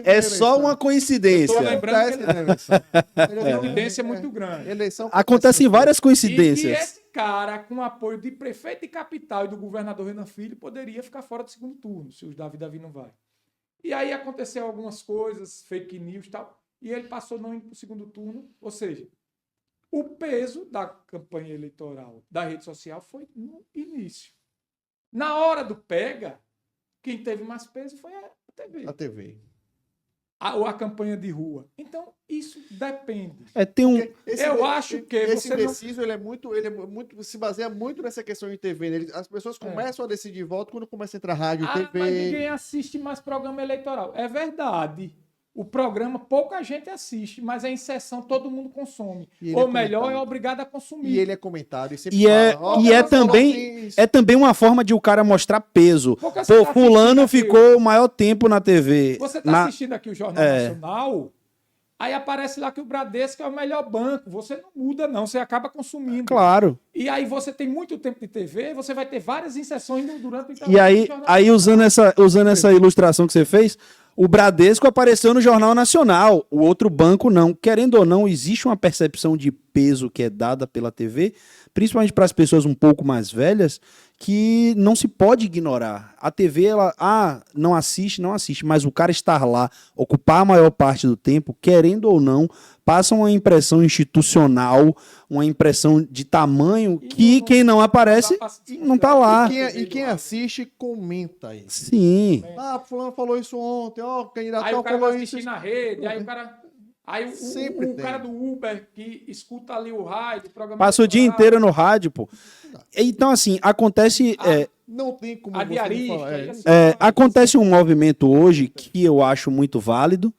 É só uma coincidência. Eu tô lembrando que Eleição. a tendência é muito grande. Eleição Acontecem várias E coincidências. esse cara, com apoio de prefeito de capital e do governador Renan Filho, poderia ficar fora do segundo turno, se o Davi não vai. E aí aconteceu algumas coisas, fake news e tal, e ele passou não indo para o segundo turno. Ou seja, o peso da campanha eleitoral da rede social foi no início. Na hora do pega, quem teve mais peso foi a TV. A TV. Ou a campanha de rua. Então, isso depende. Tem um. Eu acho que esse você não- indeciso, ele é muito, se baseia muito nessa questão de TV. Né? As pessoas começam a decidir voto quando começa a entrar rádio, Mas TV. ninguém assiste mais programa eleitoral. É verdade. O programa, pouca gente assiste, mas a inserção todo mundo consome. E ele Ou é melhor, é comentado. obrigado a consumir. E ele é comentado. E, sempre E é, fala, ó, e é você falou também assim, é também uma forma de o cara mostrar peso. Porque você Pô, tá fulano assistindo aqui- ficou o maior tempo na TV. Você está Na- assistindo aqui o Jornal Nacional, aí aparece lá que o Bradesco é o melhor banco. Você não muda, não. Você acaba consumindo. Claro. E aí você tem muito tempo de TV, você vai ter várias inserções durante o E intervalo do aí, Jornal aí usando essa ilustração que você fez, o Bradesco apareceu no Jornal Nacional, o outro banco não. Querendo ou não, existe uma percepção de peso que é dada pela TV, principalmente para as pessoas um pouco mais velhas, que não se pode ignorar. A TV, ela, não assiste, mas o cara estar lá, ocupar a maior parte do tempo, querendo ou não, passa uma impressão institucional, uma impressão de tamanho que quem não aparece não tá lá. E quem assiste, comenta isso. Sim. Ah, fulano falou isso ontem, ó, o candidato Aí tal o cara falou vai isso. assistir na rede, aí o cara. Aí Sempre o tem. cara do Uber que escuta ali o rádio, o programa. Passa o dia eleitoral, inteiro no rádio, pô. Então, assim, acontece. Não tem como A você diarista. falar. aí assim, Acontece um movimento hoje que eu acho muito válido,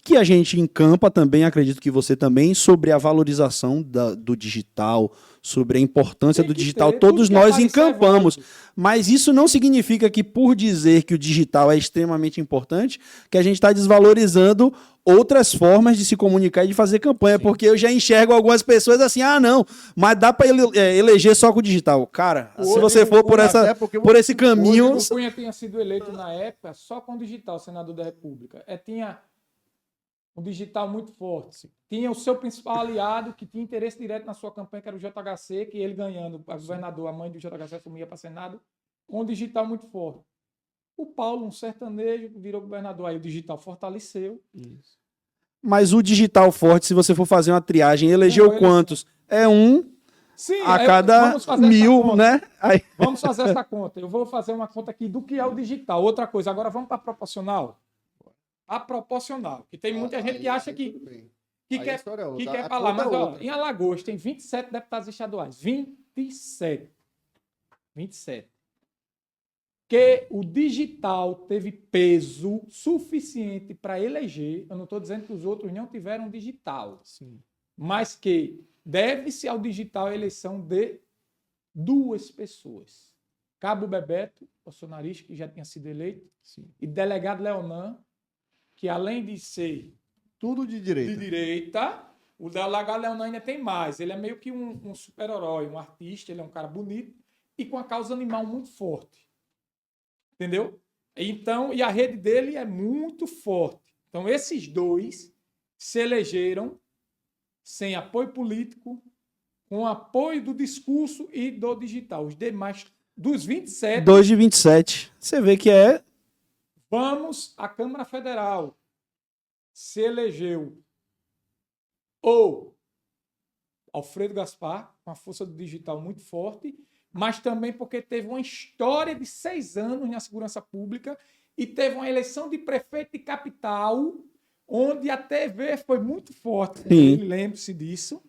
que a gente encampa também, acredito que você também, sobre a valorização do digital, sobre a importância Tem do que digital. ter, Todos tudo que nós aparecer é encampamos. válido. Mas isso não significa que, por dizer que o digital é extremamente importante, que a gente está desvalorizando outras formas de se comunicar e de fazer campanha. Porque eu já enxergo algumas pessoas assim, não, mas dá para eleger só com o digital. Cara, se Hoje, você for por até porque por esse caminho... O Cunha tinha sido eleito na época só com o digital, senador da República. Tinha um digital muito forte. Tinha o seu principal aliado, que tinha interesse direto na sua campanha, que era o JHC, que ele ganhando, a governador, a mãe do JHC assumia para Senado, com um digital muito forte. O Paulo, um sertanejo, virou governador. Aí o digital fortaleceu. Mas o digital forte, se você for fazer uma triagem, elegeu Não, ele- quantos? É um Sim, a aí cada vamos fazer essa 1000, conta. né? Aí, Vamos fazer essa conta. Eu vou fazer uma conta aqui do que é o digital. Outra coisa, agora vamos para a proporcional. A proporcional. Que tem muita gente que acha que quer falar. Mas, ó, em Alagoas tem 27 deputados estaduais. 27. Que o digital teve peso suficiente para eleger. Eu não estou dizendo que os outros não tiveram digital. Sim. Mas que deve-se ao digital a eleição de 2 pessoas. Cabo Bebeto, bolsonarista, que já tinha sido eleito, e delegado Leonan, que além de ser Tudo de de direita. direita, o delegado Leonan ainda tem mais. Ele é meio que um super-herói, um artista, ele é um cara bonito e com a causa animal muito forte. Entendeu? Então, e a rede dele é muito forte. Então, esses 2 se elegeram sem apoio político, com apoio do discurso e do digital. Os demais, dos 27, 2 de 27. Você vê que é... vamos à Câmara Federal. Se elegeu ou Alfredo Gaspar, com a força do digital muito forte, mas também porque teve uma história de 6 anos na segurança pública e teve uma eleição de prefeito de capital, onde a TV foi muito forte. Sim. Lembre-se disso.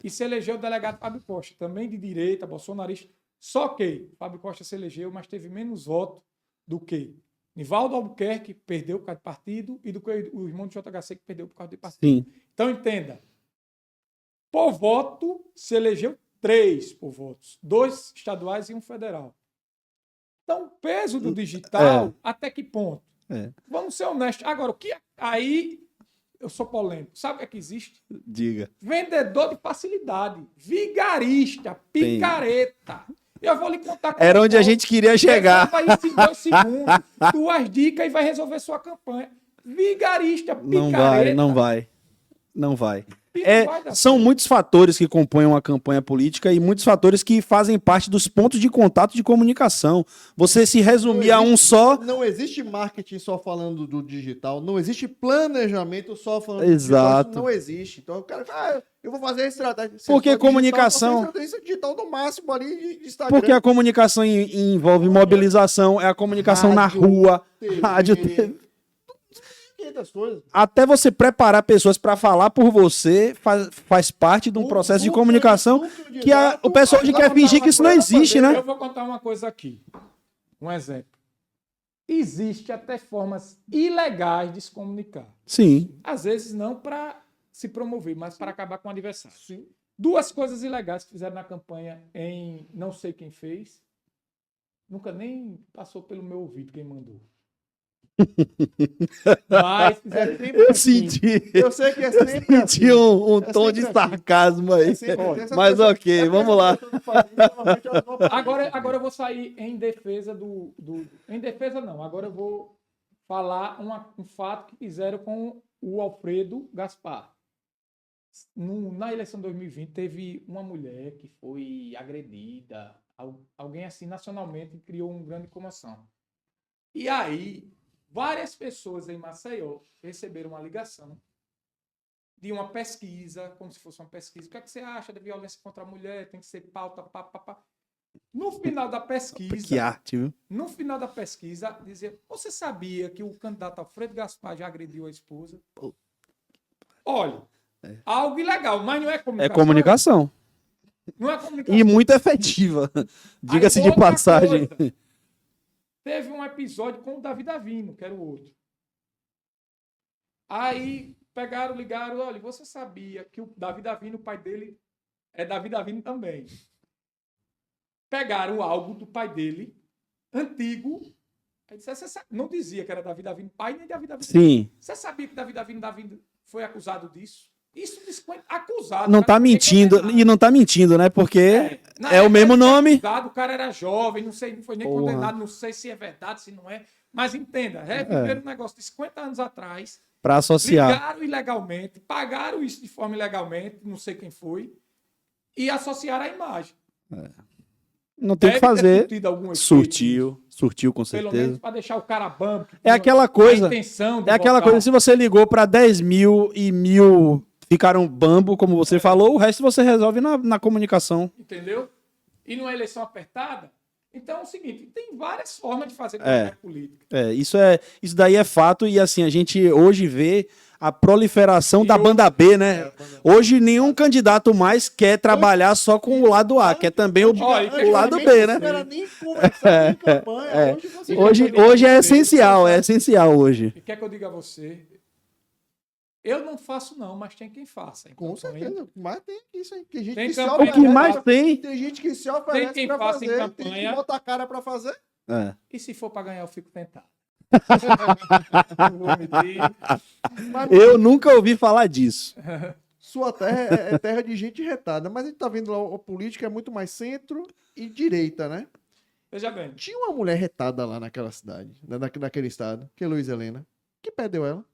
E se elegeu o delegado Fábio Costa, também de direita, bolsonarista. Só que Fábio Costa se elegeu, mas teve menos voto do que Nivaldo Albuquerque, que perdeu por causa de partido, e do que o irmão do JHC, que perdeu por causa de partido. Sim. Então, entenda. Por voto, se elegeu 3 por votos. 2 estaduais e 1 federal. Então, o peso do digital, até que ponto? Vamos ser honestos. Agora, o que aí... Eu sou polêmico. Sabe o que existe? Diga. Vendedor de facilidade. Vigarista. Picareta. Eu vou lhe contar... Era onde a gente queria chegar. Vai isso em 2 segundos. 2 dicas e vai resolver sua campanha. Vigarista. Picareta. Não vai. E não vai dar São certo. muitos fatores que compõem uma campanha política e muitos fatores que fazem parte dos pontos de contato de comunicação. Você se resumir a um só... Não existe marketing só falando do digital, não existe planejamento só falando do Exato. digital, isso não existe. Então o cara, eu vou fazer a estratégia. Porque Digital, comunicação- vou fazer a estratégia digital no máximo ali de Instagram. Porque a comunicação envolve mobilização, é a comunicação na Rádio, rua, TV, rádio, TV. 500 coisas. Até você preparar pessoas para falar por você faz parte de um processo de comunicação que o pessoal hoje quer fingir que isso não existe, né? Eu vou contar uma coisa aqui. Um exemplo. Existe até formas ilegais de se comunicar. Sim. Às vezes não para se promover, mas para acabar com o adversário. 2 coisas ilegais que fizeram na campanha em não sei quem fez. Nunca nem passou pelo meu ouvido quem mandou. Mas fizeram sempre Eu assim. senti, Eu sei que é sempre assim. senti um É tom de sempre assim. sarcasmo aí. É sempre assim. Essas Mas pessoas- ok, essas vamos lá. pessoas fazem isso, normalmente elas vão- Agora eu vou sair em defesa do... Em defesa não, agora eu vou falar um fato que fizeram com o Alfredo Gaspar. Na eleição de 2020 teve uma mulher que foi agredida, alguém assim nacionalmente criou uma grande comoção. E aí, várias pessoas em Maceió receberam uma ligação de uma pesquisa, como se fosse uma pesquisa. O que é que você acha da violência contra a mulher? Tem que ser pauta, pá, pá, pá. No final da pesquisa, Que arte, viu? no final da pesquisa, dizia: você sabia que o candidato Alfredo Gaspar já agrediu a esposa? Olha, algo ilegal, mas não é É comunicação. comunicação. Não é comunicação. E muito efetiva. Diga-se Aí, de outra passagem. coisa. Teve um episódio com o Davi Davino, que era o outro. Aí pegaram, ligaram: olha, você sabia que o Davi Davino, o pai dele, é Davi Davino também. Pegaram algo do pai dele, antigo. Aí disse: você sabe? Não dizia que era Davi Davino pai, nem Davi Davino. Sim. Você sabia que Davi Davino foi acusado disso? Isso acusado. Não o tá cara foi mentindo. condenado. E não tá mentindo, né? Porque Na é o época mesmo ele foi nome. acusado, o cara era jovem, não sei, não foi nem Porra. condenado, não sei se é verdade, se não é. Mas entenda, reviveram um negócio de 50 anos atrás, Para associar. ligaram ilegalmente, pagaram isso de forma ilegalmente, não sei quem foi, e associaram a imagem. Não tem o que Deve ter fazer. surtido algum efeito, Surtiu com pelo menos certeza. para deixar o cara bambo. que É tinha aquela coisa. a intenção de É aquela votar. coisa, se você ligou para 10 mil e 1.000 ficaram bambo, como você falou, o resto você resolve na comunicação. Entendeu? E numa eleição apertada. Então é o seguinte, tem várias formas de fazer campanha política. Isso daí é fato e assim, a gente hoje vê a proliferação E da hoje- banda B, né? Hoje nenhum candidato mais quer trabalhar só com o lado A, quer também o lado B, né? Não era nem começar em campanha. Hoje você Hoje é essencial hoje. E quer que eu diga a você? Eu não faço não, mas tem quem faça. Com Campanha. certeza. Mas tem isso aí. Tem gente Tem que se campanha O que mais oferece. tem Tem gente que se oferece quem pra faça em fazer. Tem gente campanha. que bota a cara pra fazer. E se for para ganhar, eu fico tentado. Não vou mentir. Mas Eu nunca ouvi falar disso. sua terra é terra de gente retada. Mas a gente tá vendo lá, a política é muito mais centro e direita, né? Veja bem. Tinha uma mulher retada lá naquela cidade, naquele estado, que é Luiz Helena. Que perdeu ela?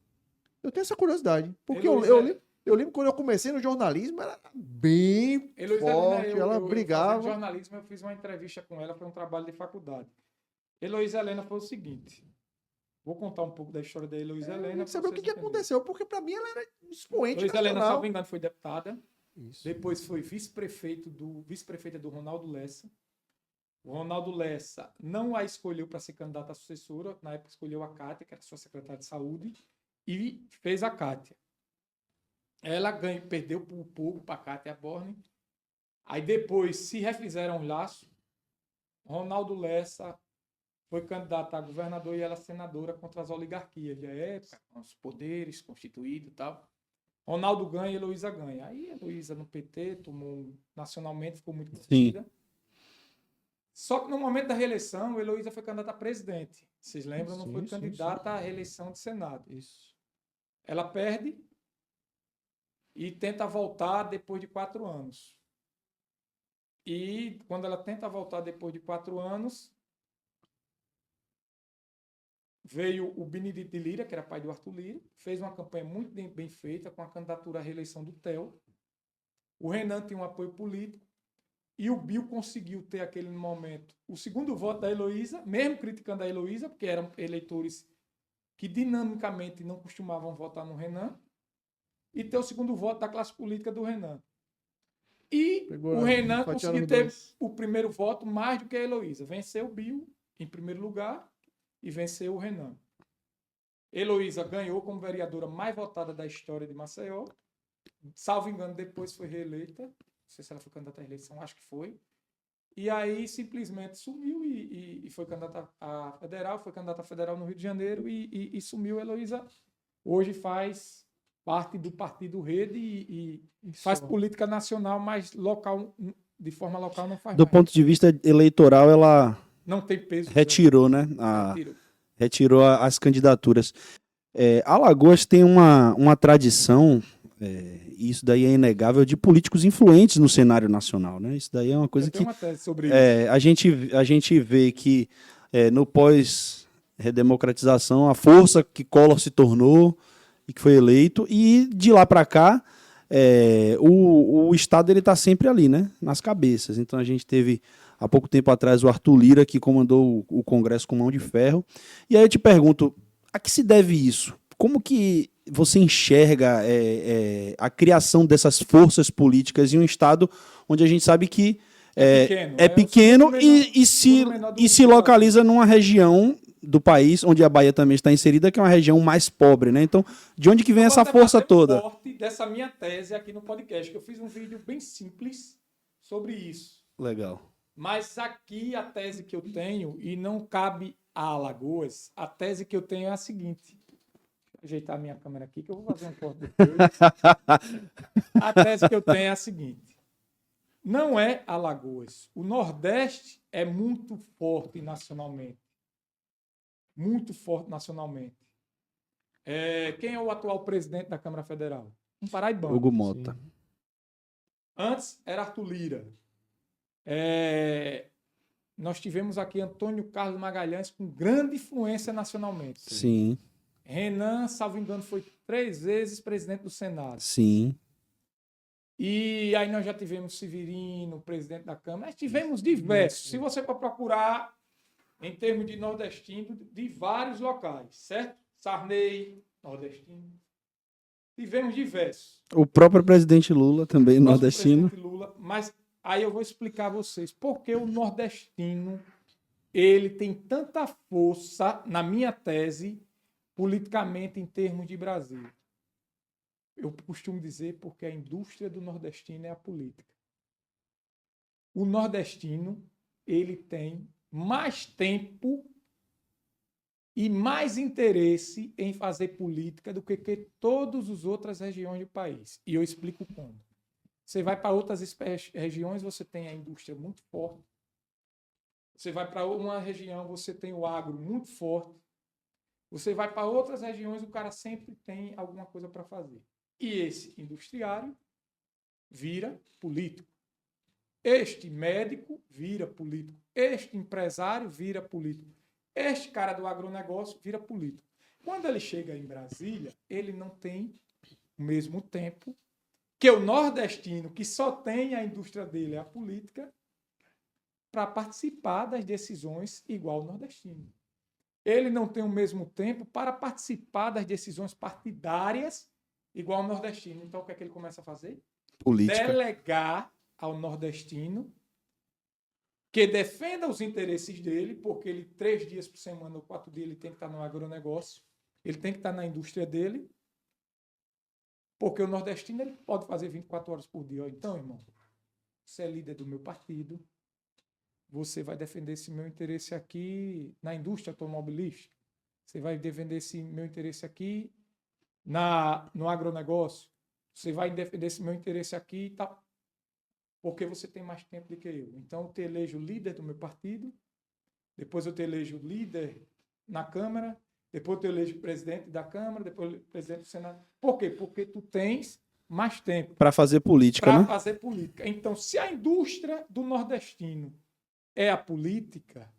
Eu tenho essa curiosidade. Porque eu lembro quando eu comecei no jornalismo, ela era bem Heloísa forte, Helena, ela fazendo brigava. jornalismo, eu fiz uma entrevista com ela, foi um trabalho de faculdade. Heloísa Helena foi o seguinte. Vou contar um pouco da história da Heloísa Helena. Saber o que aconteceu, porque pra mim ela era expoente Heloísa Helena, nacional. salvo engano, foi deputada. Isso. Depois foi vice-prefeita do Ronaldo Lessa. O Ronaldo Lessa não a escolheu para ser candidata à sucessora. Na época escolheu a Cátia, que era sua secretária de saúde, e fez a Cátia. Ela perdeu por pouco para a Cátia Borne. Aí depois se refizeram um laço. Ronaldo Lessa foi candidato a governador e ela senadora contra as oligarquias da época, com os poderes constituídos e tal. Ronaldo ganha e Heloísa ganha. Aí Heloísa no PT tomou nacionalmente, ficou muito conhecida. Só que no momento da reeleição, Heloísa foi candidata a presidente. Vocês lembram? Não foi candidata à reeleição de Senado. Isso. Ela perde e tenta voltar depois de 4 anos. E quando ela tenta voltar depois de 4 anos, veio o Benedito de Lira, que era pai do Arthur Lira, fez uma campanha muito bem feita com a candidatura à reeleição do Theo. O Renan tinha um apoio político e o Bill conseguiu ter aquele momento o segundo voto da Heloísa, mesmo criticando a Heloísa, porque eram eleitores que dinamicamente não costumavam votar no Renan, e ter o segundo voto da classe política do Renan. E o Renan conseguiu ter o primeiro voto mais do que a Heloísa. Venceu o Bill em primeiro lugar e venceu o Renan. Heloísa ganhou como vereadora mais votada da história de Maceió. Salvo engano, depois foi reeleita. Não sei se ela foi candidata à eleição, acho que foi. E aí simplesmente sumiu e foi candidata a federal no Rio de Janeiro e sumiu. Heloísa hoje faz parte do Partido Rede e faz política nacional, mas local, de forma local não faz Do mais. ponto de vista eleitoral, ela não tem peso. Retirou, né? Retirou as candidaturas. Alagoas tem uma tradição, e isso daí é inegável, de políticos influentes no cenário nacional, né? Isso daí é uma coisa Eu tenho que uma tese sobre isso. a gente vê que no pós-redemocratização, a força que Collor se tornou e que foi eleito, e de lá para cá, o Estado ele está sempre ali, né? Nas cabeças. Então a gente teve, há pouco tempo atrás, o Arthur Lira, que comandou o Congresso com mão de ferro. E aí eu te pergunto, a que se deve isso? Como que você enxerga a criação dessas forças políticas em um Estado onde a gente sabe que é pequeno e se localiza numa região do país, onde a Bahia também está inserida, que é uma região mais pobre, né? Então, de onde que vem essa força toda? Forte dessa minha tese aqui no podcast, que eu fiz um vídeo bem simples sobre isso. Legal. Mas aqui a tese que eu tenho, e não cabe a Alagoas, a tese que eu tenho é a seguinte. Deixa eu ajeitar a minha câmera aqui, que eu vou fazer um corte depois. A tese que eu tenho é a seguinte. Não é Alagoas. O Nordeste é muito forte nacionalmente. Muito forte nacionalmente. Quem é o atual presidente da Câmara Federal? Um paraibano. Hugo Mota. Sim. Antes era Arthur Lira. Nós tivemos aqui Antônio Carlos Magalhães com grande influência nacionalmente. Sim. Renan, salvo engano, foi 3 vezes presidente do Senado. Sim. E aí nós já tivemos Severino, presidente da Câmara. Nós tivemos diversos. Se você for procurar, em termos de nordestino, de vários locais, certo? Sarney, nordestino. Tivemos diversos. O próprio presidente Lula também, nordestino. Presidente Lula, mas aí eu vou explicar a vocês por que o nordestino ele tem tanta força, na minha tese, politicamente em termos de Brasil. Eu costumo dizer porque a indústria do nordestino é a política. O nordestino ele tem mais tempo e mais interesse em fazer política do que todas as outras regiões do país. E eu explico como. Você vai para outras regiões, você tem a indústria muito forte. Você vai para uma região, você tem o agro muito forte. Você vai para outras regiões, o cara sempre tem alguma coisa para fazer. E esse industriário vira político. Este médico vira político. Este empresário vira político. Este cara do agronegócio vira político. Quando ele chega em Brasília, ele não tem o mesmo tempo que o nordestino, que só tem a indústria dele, a política, para participar das decisões igual o nordestino. Ele não tem o mesmo tempo para participar das decisões partidárias igual o nordestino. Então, o que é que ele começa a fazer? Política. delegar ao nordestino que defenda os interesses dele, porque ele 3 dias por semana ou 4 dias ele tem que estar no agronegócio, ele tem que estar na indústria dele, porque o nordestino ele pode fazer 24 horas por dia. Então, irmão, você é líder do meu partido, você vai defender esse meu interesse aqui na indústria automobilística, você vai defender esse meu interesse aqui no agronegócio, você vai defender esse meu interesse aqui e tal, porque você tem mais tempo do que eu. Então, eu te elejo líder do meu partido, depois eu te elejo líder na Câmara, depois eu te elejo presidente da Câmara, depois presidente do Senado. Por quê? Porque tu tens mais tempo Para fazer política, para né? fazer política. Então, se a indústria do nordestino é a política,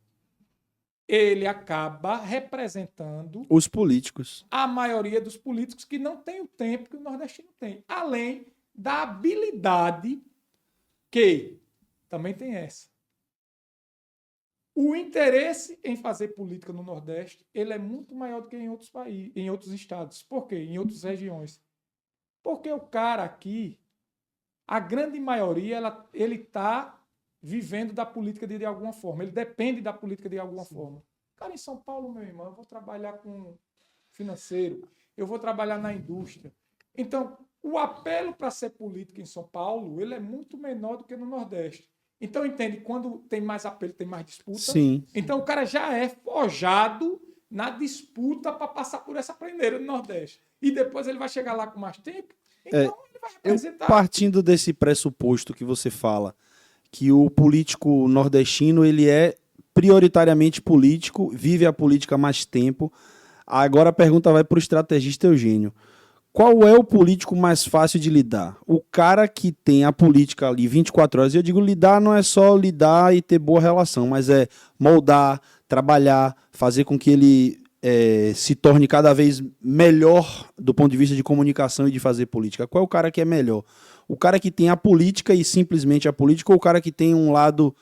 ele acaba representando Os políticos. a maioria dos políticos que não tem o tempo que o nordestino tem. Além da habilidade que também tem essa. O interesse em fazer política no Nordeste, ele é muito maior do que em outros países, em outros estados. Por quê? Em outras regiões. Porque o cara aqui, a grande maioria, ele está vivendo da política de alguma forma. Ele depende da política de alguma forma. Cara, em São Paulo, meu irmão, eu vou trabalhar com financeiro, eu vou trabalhar na indústria. Então, o apelo para ser político em São Paulo, ele é muito menor do que no Nordeste. Então, entende? Quando tem mais apelo, tem mais disputa. Sim. Então, o cara já é forjado na disputa para passar por essa prendeira no Nordeste. E depois ele vai chegar lá com mais tempo, então ele vai representar. Partindo desse pressuposto que você fala, que o político nordestino ele é prioritariamente político, vive a política há mais tempo. Agora a pergunta vai para o estrategista Eugênio. Qual é o político mais fácil de lidar? O cara que tem a política ali 24 horas. E eu digo lidar não é só lidar e ter boa relação, mas é moldar, trabalhar, fazer com que ele se torne cada vez melhor do ponto de vista de comunicação e de fazer política. Qual é o cara que é melhor? O cara que tem a política e simplesmente a política, ou o cara que tem um lado,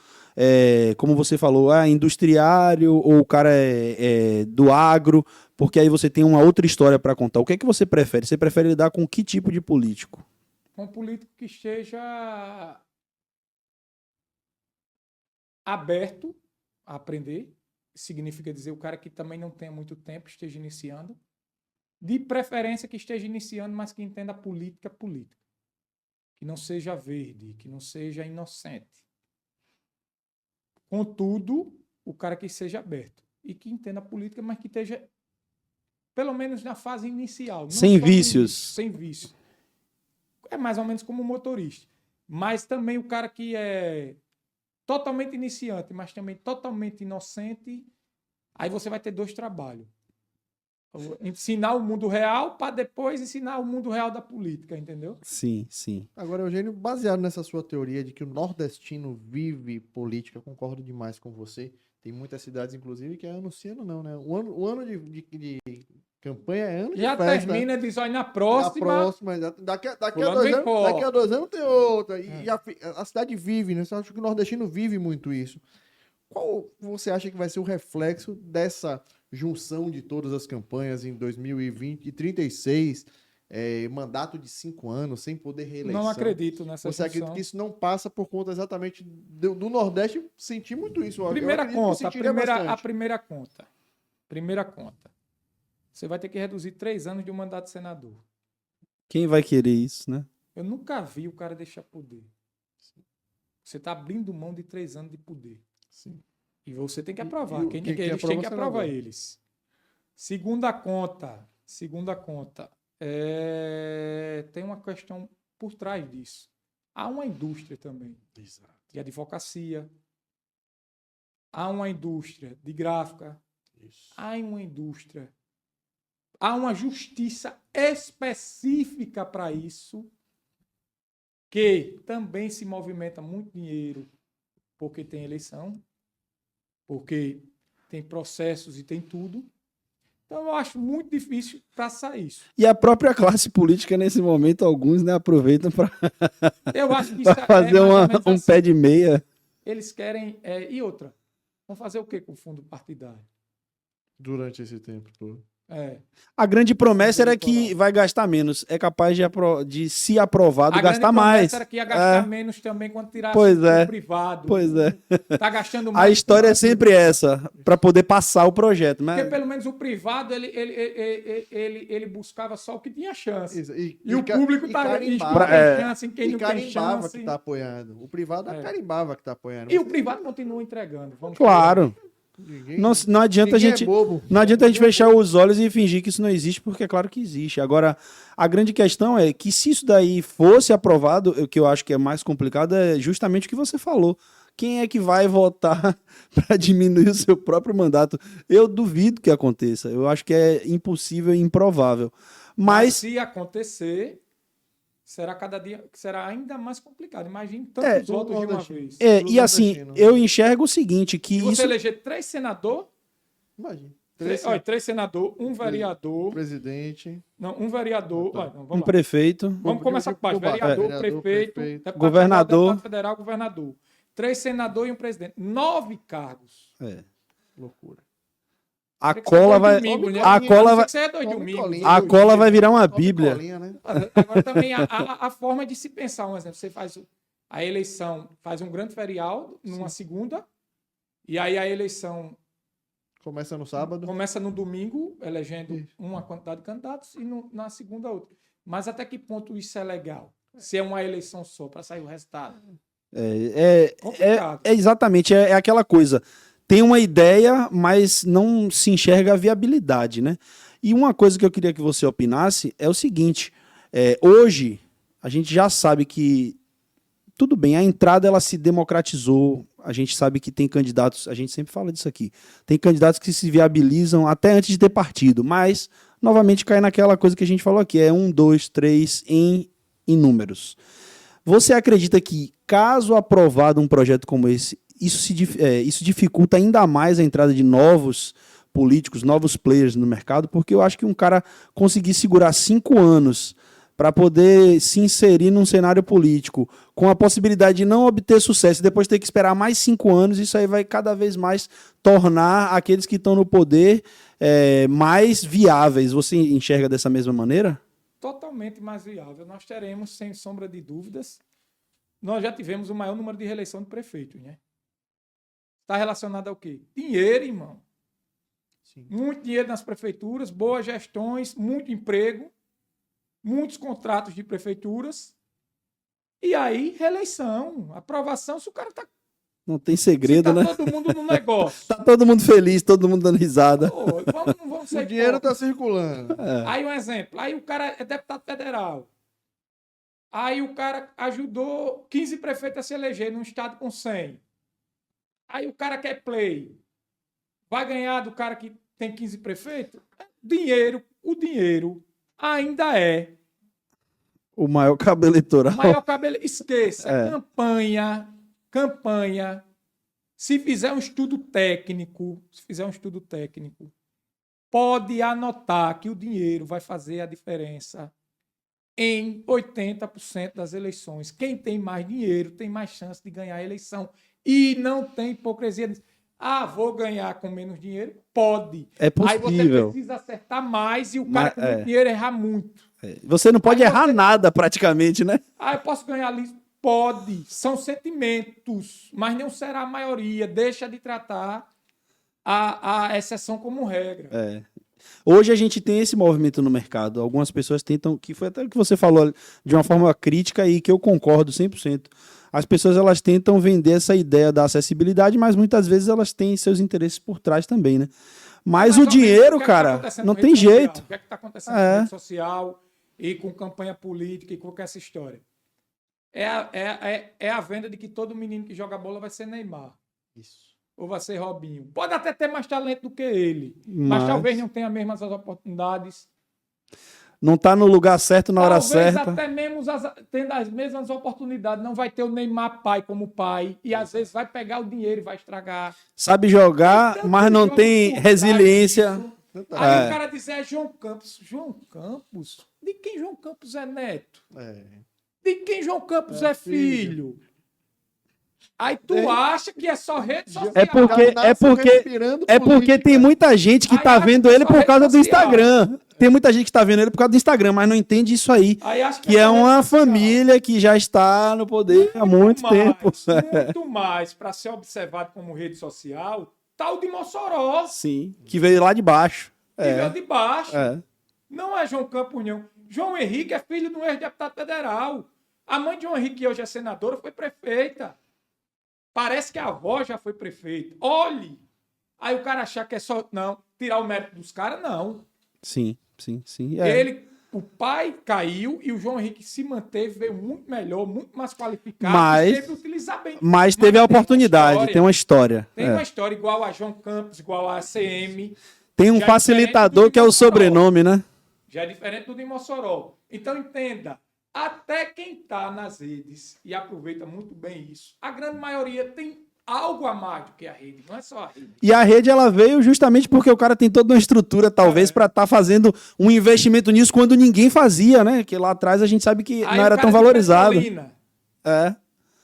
como você falou, industriário, ou o cara do agro, porque aí você tem uma outra história para contar. O que é que você prefere? Você prefere lidar com que tipo de político? Um político que esteja aberto a aprender, significa dizer o cara que também não tenha muito tempo, esteja iniciando, de preferência que esteja iniciando, mas que entenda a política, que não seja verde, que não seja inocente. Contudo, o cara que seja aberto e que entenda a política, mas que esteja pelo menos na fase inicial. Sem vícios. Sem vícios. É mais ou menos como um motorista. Mas também o cara que é totalmente iniciante, mas também totalmente inocente, aí você vai ter 2 trabalhos. Ensinar o mundo real para depois ensinar o mundo real da política, entendeu? Sim, sim. Agora, Eugênio, baseado nessa sua teoria de que o nordestino vive política, eu concordo demais com você. Tem muitas cidades, inclusive, que é ano sim, ano não, né? O ano de campanha é ano Já de festa. termina, diz, olha, na Na próxima... próxima, daqui a 2 anos tem outra. E a cidade vive, né? Você acha que o nordestino vive muito isso. Qual você acha que vai ser o reflexo dessa junção de todas as campanhas em 2020 e 36, mandato de 5 anos, sem poder reeleição? Não acredito nessa Você acredita junção. que isso não passa por conta exatamente do Nordeste sentir muito isso? Primeira Eu acredito que conta, sentiria bastante. a primeira conta. Você vai ter que reduzir 3 anos de um mandato de senador. Quem vai querer isso, né? Eu nunca vi o cara deixar poder. Você está abrindo mão de 3 anos de poder. Sim. E você tem que aprovar. Quem Eles aprova têm o que aprovar senador. eles. Segunda conta. Tem uma questão por trás disso. Há uma indústria também. Exato. De advocacia. Há uma indústria de gráfica. Isso. Há uma indústria. Há uma justiça específica para isso, que também se movimenta muito dinheiro, porque tem eleição, porque tem processos e tem tudo. Então, eu acho muito difícil passar isso. E a própria classe política, nesse momento, alguns aproveitam para Eu acho que isso fazer mais ou menos um assim. pé de meia. Eles querem... e outra, vão fazer o quê com o fundo partidário? Durante esse tempo todo. A grande promessa era que eleitoral. vai gastar menos. É capaz de se aprovado, A grande gastar promessa mais. era que ia gastar menos também quando tirasse Pois o é. privado. Pois é. Tá gastando mais. A história é mais. sempre essa, para poder passar o projeto. Porque Mas pelo menos o privado, ele buscava só o que tinha chance. Isso, E o público tá carimbava, tem chance em quem e não tem carimbava chance. que tá apoiando. O privado carimbava que tá apoiando. E o privado continua entregando. Vamos claro, Ninguém, não adianta a ninguém gente, é bobo. não adianta a gente Ninguém é fechar os olhos e fingir que isso não existe, porque é claro que existe. Agora, a grande questão é que se isso daí fosse aprovado, o que eu acho que é mais complicado é justamente o que você falou. Quem é que vai votar para diminuir o seu próprio mandato? Eu duvido que aconteça. Eu acho que é impossível e improvável. Mas Mas se acontecer, será ainda mais complicado. Imagine tantos votos de uma vez. e assim, eu enxergo o seguinte, que Se você isso eleger 3 senadores, Imagina. três senadores, um vereador, Presidente. não, um vereador, Ah, tá. não, um vamos lá. prefeito, Vamos começar por baixo. Por baixo. Vereador, Vereador, prefeito, prefeito, deputado governador. estadual, deputado federal, governador. 3 senadores e um presidente. 9 cargos. Loucura. a Tem que ser cola dois vai, domingos, né? a Tem cola que vai, ser dois Come domingos. colinha. a cola vai virar uma bíblia. Colinha, né? Agora também a forma de se pensar, um exemplo, você faz a eleição, faz um grande feriado numa segunda, e aí a eleição Começa no sábado. começa no domingo, elegendo Isso. uma quantidade de candidatos, e na segunda outra. Mas até que ponto isso é legal? Se é uma eleição só, para sair o resultado. Complicado. Exatamente, é aquela coisa. Tem uma ideia, mas não se enxerga a viabilidade, né? E uma coisa que eu queria que você opinasse é o seguinte: hoje a gente já sabe que tudo bem, a entrada ela se democratizou. A gente sabe que tem candidatos, a gente sempre fala disso aqui. Tem candidatos que se viabilizam até antes de ter partido, mas novamente cai naquela coisa que a gente falou aqui: é 1, 2, 3 em números. Você acredita que, caso aprovado um projeto como esse, isso dificulta ainda mais a entrada de novos políticos, novos players no mercado? Porque eu acho que um cara conseguir segurar 5 anos para poder se inserir num cenário político, com a possibilidade de não obter sucesso e depois ter que esperar mais 5 anos, isso aí vai cada vez mais tornar aqueles que estão no poder mais viáveis. Você enxerga dessa mesma maneira? Totalmente mais viável. Nós teremos, sem sombra de dúvidas, nós já tivemos o maior número de reeleição de prefeitos, né? Está relacionado ao quê? Dinheiro, irmão. Sim. Muito dinheiro nas prefeituras, boas gestões, muito emprego, muitos contratos de prefeituras. E aí, reeleição, aprovação, se o cara tá... Não tem segredo, né? todo mundo no negócio. Tá todo mundo feliz, todo mundo dando risada. Pô, vamos O ser dinheiro hipócritas. tá circulando. Aí um exemplo, aí o cara é deputado federal. Aí o cara ajudou 15 prefeitos a se eleger num estado com 100. Aí o cara quer play. Vai ganhar do cara que tem 15 prefeitos? O dinheiro ainda é O maior cabo eleitoral. o maior cabelo. Esqueça, É. campanha. Se fizer um estudo técnico, pode anotar que o dinheiro vai fazer a diferença em 80% das eleições. Quem tem mais dinheiro tem mais chance de ganhar a eleição. E não tem hipocrisia nisso. Vou ganhar com menos dinheiro? Pode. É Aí você possível. precisa acertar mais e o cara com muito dinheiro errar muito. Você não pode Aí errar você- nada, praticamente, né? Eu posso ganhar ali? Pode. São sentimentos, mas não será a maioria. Deixa de tratar a exceção como regra. Hoje a gente tem esse movimento no mercado. Algumas pessoas tentam, que foi até o que você falou de uma forma crítica e que eu concordo 100%. As pessoas elas tentam vender essa ideia da acessibilidade, mas muitas vezes elas têm seus interesses por trás também, né? Mas o Mais ou menos, dinheiro, o que é que tá cara, acontecendo não com tem rede social? jeito. O que é que está acontecendo É. com rede social e com campanha política e com essa história? É a venda de que todo menino que joga bola vai ser Neymar. Isso. Ou vai ser Robinho. Pode até ter mais talento do que ele, mas Mas talvez não tenha mesmo as oportunidades. não tá no lugar certo na hora Talvez certa. até mesmo tendo as mesmas oportunidades, não vai ter o Neymar pai como pai, e às vezes vai pegar o dinheiro e vai estragar. Sabe jogar, Tanto mas não jogo tem por trás resiliência. disso. Tanta- Aí o cara dizer João Campos. João Campos? De quem João Campos é neto? É. De quem João Campos É é filho? Aí tu acha que é só rede social. É porque, Respirando é porque política. tem muita gente que Aí tá acha vendo que é ele só por causa rede do social. Instagram. Tem muita gente que tá vendo ele por causa do Instagram, mas não entende isso aí. Aí acha Que é só uma rede social. família que já está no poder há muito tempo. Muito mais para ser observado como rede social, tá o de Mossoró, Sim, que veio lá de baixo. que veio de baixo. É. Não é João Campos, não. João Henrique é filho de um ex-deputado federal. A mãe de João Henrique, que hoje é senadora, foi prefeita. Parece que a avó já foi prefeita. Olhe! Aí o cara achar que é só... Não, tirar o mérito dos caras, não. Sim. O pai caiu e o João Henrique se manteve, veio muito melhor, muito mais qualificado. Mas- e teve utilizar bem. Mas teve a oportunidade, tem uma história. Tem É. uma história igual a João Campos, igual a ACM. Tem um Já é facilitador diferente do que é o Mossoró. sobrenome, né? Já é diferente do de Mossoró. Então entenda, até quem está nas redes e aproveita muito bem isso, a grande maioria tem algo a mais do que a rede, não é só a rede. E a rede ela veio justamente porque o cara tem toda uma estrutura, talvez, para estar fazendo um investimento nisso quando ninguém fazia, né? Que lá atrás a gente sabe que Aí não o era cara tão de valorizado. Petrolina, É.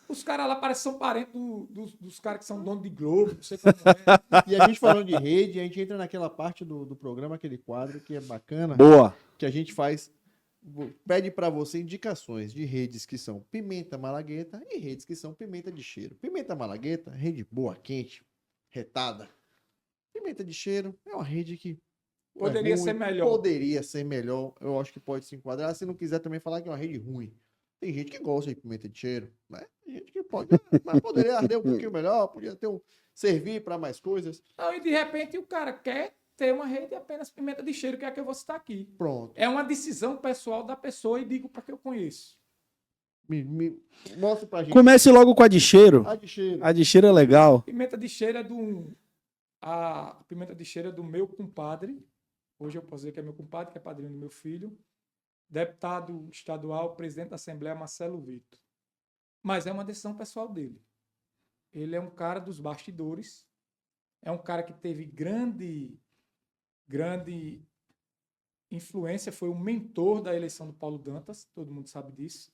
os caras lá parecem que são parentes dos caras que são donos de Globo, não sei como é. E a gente falando de rede, a gente entra naquela parte do programa, aquele quadro que é bacana, Boa. que a gente faz, pede para você indicações de redes que são pimenta malagueta e redes que são pimenta de cheiro. Pimenta malagueta, rede boa, quente, retada. Pimenta de cheiro é uma rede que Poderia ruim, ser melhor. Poderia ser melhor. Eu acho que pode se enquadrar. Se não quiser também falar que é uma rede ruim. Tem gente que gosta de pimenta de cheiro, né? Tem gente que pode, mas poderia arder um pouquinho melhor, podia ter servir para mais coisas. Não, e de repente o cara quer ter uma rede apenas pimenta de cheiro, que é a que eu vou citar aqui. Pronto. É uma decisão pessoal da pessoa e digo para que eu conheço. Mostra pra gente. Comece logo com a de cheiro. A de cheiro. A de cheiro é legal. Pimenta de cheiro é a pimenta de cheiro é do meu compadre. Hoje eu posso dizer que é meu compadre, que é padrinho do meu filho. Deputado estadual, presidente da Assembleia, Marcelo Vitor. Mas é uma decisão pessoal dele. Ele é um cara dos bastidores. É um cara que teve grande influência, foi o mentor da eleição do Paulo Dantas, todo mundo sabe disso.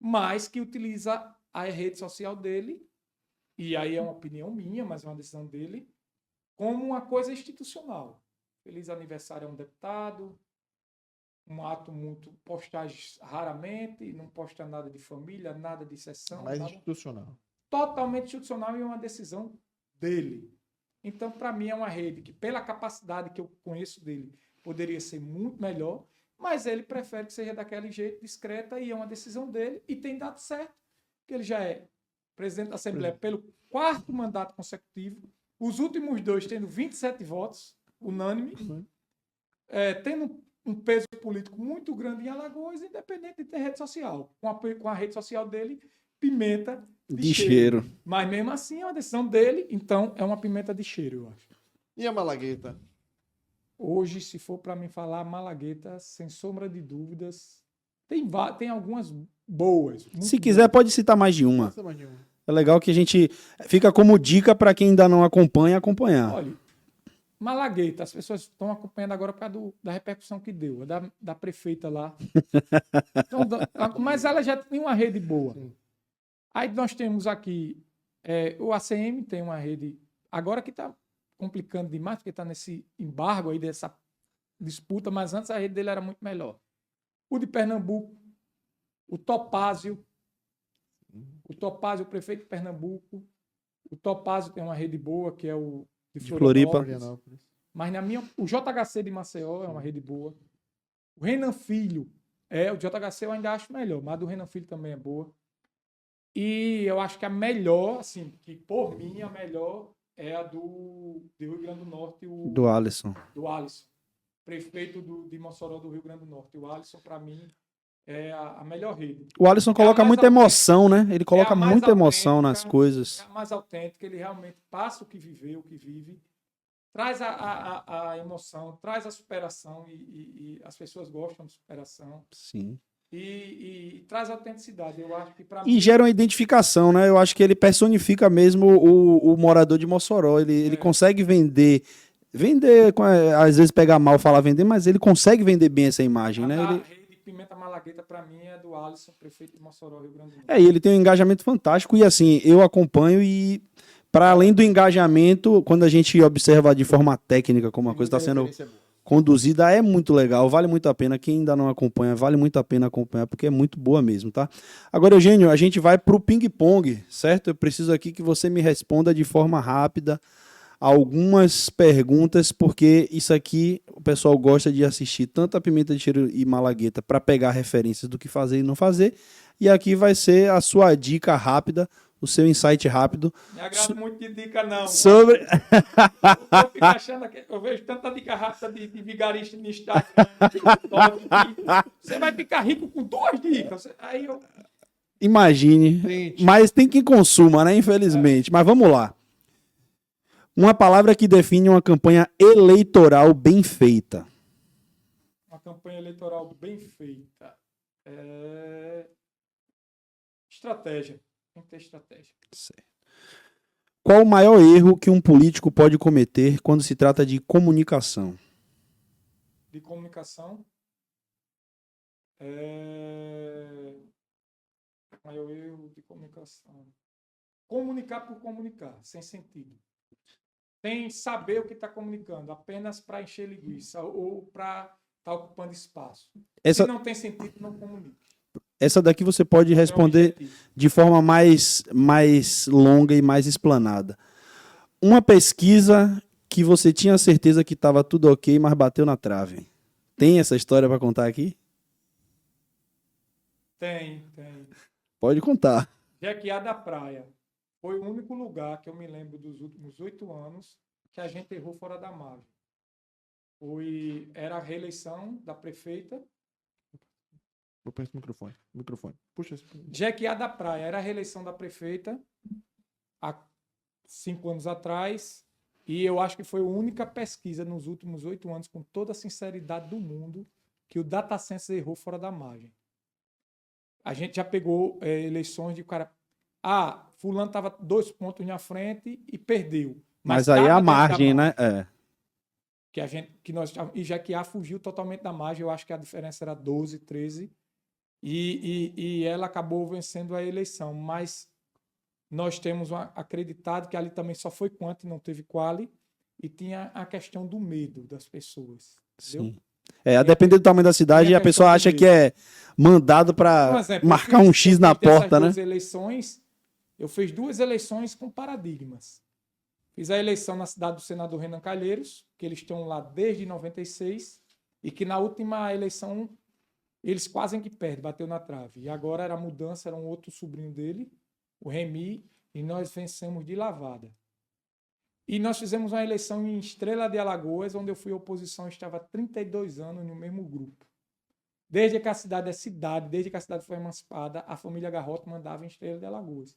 Mas que utiliza a rede social dele, e aí é uma opinião minha, mas é uma decisão dele, como uma coisa institucional. Feliz aniversário a um deputado, um ato muito, postagens raramente, não posta nada de família, nada de sessão. Mais nada. institucional. Totalmente institucional e é uma decisão dele. Então, para mim, é uma rede que, pela capacidade que eu conheço dele, poderia ser muito melhor, mas ele prefere que seja daquele jeito, discreta, e é uma decisão dele, e tem dado certo, que ele já é presidente da Assembleia pelo 4º mandato consecutivo, os últimos 2 tendo 27 votos, unânime, tendo um peso político muito grande em Alagoas, independente de ter rede social. Com a rede social dele, pimenta De cheiro. Mas mesmo assim é uma decisão dele, então é uma pimenta de cheiro, eu acho. E a malagueta? Hoje, se for para mim falar, Malagueta, sem sombra de dúvidas, tem algumas boas. Se quiser, pode citar mais de uma. Nossa, imagina. É legal que a gente fica como dica para quem ainda não acompanha, acompanhar. Olha, Malagueta, as pessoas estão acompanhando agora por causa da repercussão que deu, da prefeita lá. Então, mas ela já tem uma rede boa. Sim. Aí nós temos aqui, o ACM tem uma rede, agora que está complicando demais, porque está nesse embargo aí dessa disputa, mas antes a rede dele era muito melhor. O de Pernambuco, o Topázio, o prefeito de Pernambuco, o Topázio tem uma rede boa, que é o de Floripa. Florianópolis. Mas o JHC de Maceió é uma rede boa. O Renan Filho, o JHC eu ainda acho melhor, mas a do Renan Filho também é boa. E eu acho que a melhor, assim, que por mim a melhor é a do Rio Grande do Norte, Do Alisson. do Alisson, prefeito de Mossoró do Rio Grande do Norte. O Alisson, para mim, é a melhor rede. O Alisson coloca mais muita emoção, né? Ele coloca a mais muita emoção nas autêntica, coisas. É a mais autêntica, ele realmente passa o que viveu, o que vive, traz a emoção, traz a superação e as pessoas gostam de superação Sim. e traz autenticidade. Eu acho que para E gera uma identificação, né? Eu acho que ele personifica mesmo o morador de Mossoró. Ele consegue vender, às vezes pega mal falar vender, mas ele consegue vender bem essa imagem, né? a Ele... rede Pimenta Malagueta, para mim, é do Alisson, prefeito de Mossoró, Rio Grande do Norte. E ele tem um engajamento fantástico e assim, eu acompanho e para além do engajamento, quando a gente observa de forma técnica como a coisa está sendo conduzida, é muito legal, vale muito a pena. Quem ainda não acompanha, vale muito a pena acompanhar, porque é muito boa mesmo, tá? Agora, Eugênio, a gente vai pro ping-pong, certo? Eu preciso aqui que você me responda de forma rápida algumas perguntas, porque isso aqui o pessoal gosta de assistir tanto a Pimenta de Cheiro e Malagueta para pegar referências do que fazer e não fazer. E aqui vai ser a sua dica rápida, o seu insight rápido. Me agrada muito de dica, não. Sobre. Eu fico achando que eu vejo tanta dica rápida de vigarista no Instagram. Você vai ficar rico com 2 dicas. Aí eu... Imagine. Gente. Mas tem quem consuma, né? Infelizmente. Mas vamos lá. Uma palavra que define uma campanha eleitoral bem feita. Uma campanha eleitoral bem feita. Estratégia. Tem que ter estratégia. Certo. Qual o maior erro que um político pode cometer quando se trata de comunicação? De comunicação. Maior erro de comunicação. Comunicar por comunicar, sem sentido. Sem saber o que está comunicando, apenas para encher linguiça ou para estar ocupando espaço. Se não tem sentido, não comunique. Essa daqui você pode responder de forma mais longa e mais explanada. Uma pesquisa que você tinha certeza que estava tudo ok, mas bateu na trave. Tem essa história para contar aqui? Tem. Pode contar. Jequiá da Praia. Foi o único lugar que eu me lembro dos últimos 8 anos que a gente errou fora da margem. Era a reeleição da prefeita. Vou pôr esse microfone. Puxa esse. Jequiá da Praia era a reeleição da prefeita há 5 anos atrás. E eu acho que foi a única pesquisa nos últimos 8 anos, com toda a sinceridade do mundo, que o DataSense errou fora da margem. A gente já pegou eleições de cara... fulano estava 2 pontos na frente e perdeu. Mas aí a margem, né? E Jequiá fugiu totalmente da margem. Eu acho que a diferença era 12, 13. E ela acabou vencendo a eleição. Mas nós temos acreditado que ali também só foi quanto e não teve quali. E tinha a questão do medo das pessoas. Sim. A depender do tamanho da cidade, a pessoa acha que é mandado para marcar um X na porta, né? Eu fiz 2 eleições com paradigmas. Fiz a eleição na cidade do senador Renan Calheiros, que eles estão lá desde 96, e que na última eleição eles quase que perdem, bateu na trave. E agora era a mudança, era um outro sobrinho dele, o Remy, e nós vencemos de lavada. E nós fizemos uma eleição em Estrela de Alagoas, onde eu fui oposição, estava há 32 anos no mesmo grupo. Desde que a cidade desde que a cidade foi emancipada, a família Garrote mandava em Estrela de Alagoas.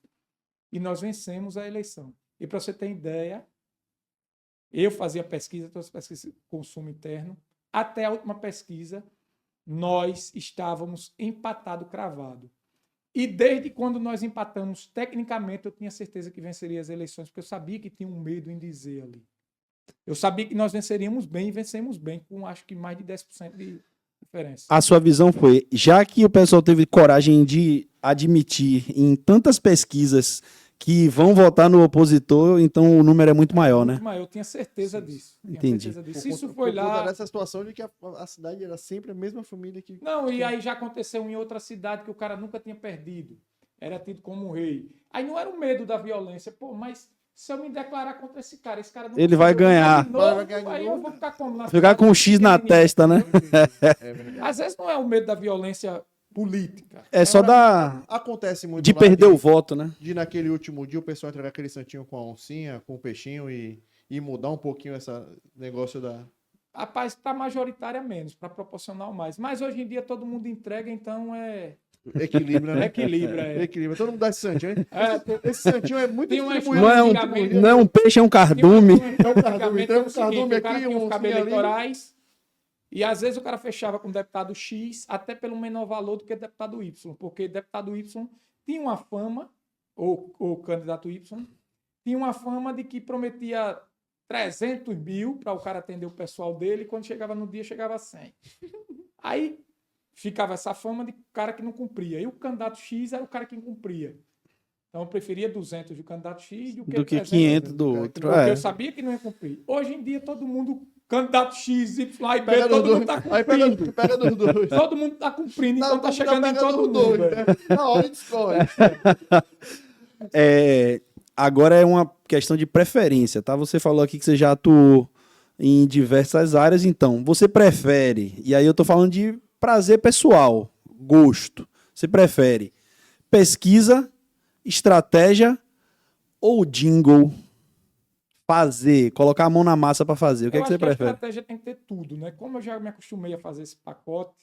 E nós vencemos a eleição. E para você ter ideia, eu fazia pesquisa, todas as pesquisas de consumo interno. Até a última pesquisa, nós estávamos empatado, cravado. E desde quando nós empatamos, tecnicamente, eu tinha certeza que venceria as eleições, porque eu sabia que tinha um medo em dizer ali. Eu sabia que nós venceríamos bem e vencemos bem, com acho que mais de 10% de diferença. A sua visão foi, já que o pessoal teve coragem de admitir em tantas pesquisas que vão votar no opositor, então o número é muito maior, né? Muito maior, eu tinha certeza disso. Entendi. Isso foi lá... Dessa situação de que a cidade era sempre a mesma família que... Não, e aí já aconteceu em outra cidade que o cara nunca tinha perdido. Era tido como um rei. Aí não era o medo da violência. Pô, mas se eu me declarar contra esse cara nunca ele vai ganhar. Aí eu vou ficar como? Ficar com um X na testa, né? Às vezes não é o medo da violência política. É só Acontece muito de perder o voto, né? De naquele último dia o pessoal entrar naquele santinho com a oncinha, com o peixinho e mudar um pouquinho esse negócio da... Rapaz, para majoritária menos, para proporcional mais. Mas hoje em dia todo mundo entrega, então é... Equilíbrio, né? Equilíbrio. Todo mundo dá esse santinho, hein? Esse santinho é muito distribuído. Não é um peixe, é um cardume. Tem um cardume aqui, um cabelo eleitorais. E às vezes o cara fechava com o deputado X até pelo menor valor do que o deputado Y, porque deputado Y tinha uma fama, ou candidato Y, tinha uma fama de que prometia 300 mil para o cara atender o pessoal dele, e quando chegava no dia, chegava a 100. Aí ficava essa fama de cara que não cumpria. E o candidato X era o cara que cumpria. Então eu preferia 200 do candidato X Do que 300 500 do outro. porque É. eu sabia que não ia cumprir. Hoje em dia todo mundo, candidato X, Y e B, Pega todo dos mundo dois. tá Aí cumprindo. pega dos dois. Todo mundo tá cumprindo, então tá chegando em pega todo dos mundo. dois, velho. né? Na hora de escolhe. Agora é uma questão de preferência, tá? Você falou aqui que você já atuou em diversas áreas, então, você prefere, e aí eu tô falando de prazer pessoal, gosto, você prefere pesquisa, estratégia ou jingle? Fazer, colocar a mão na massa para fazer, o que é Eu que você acho que a prefere? estratégia tem que ter tudo, né? Como eu já me acostumei a fazer esse pacote,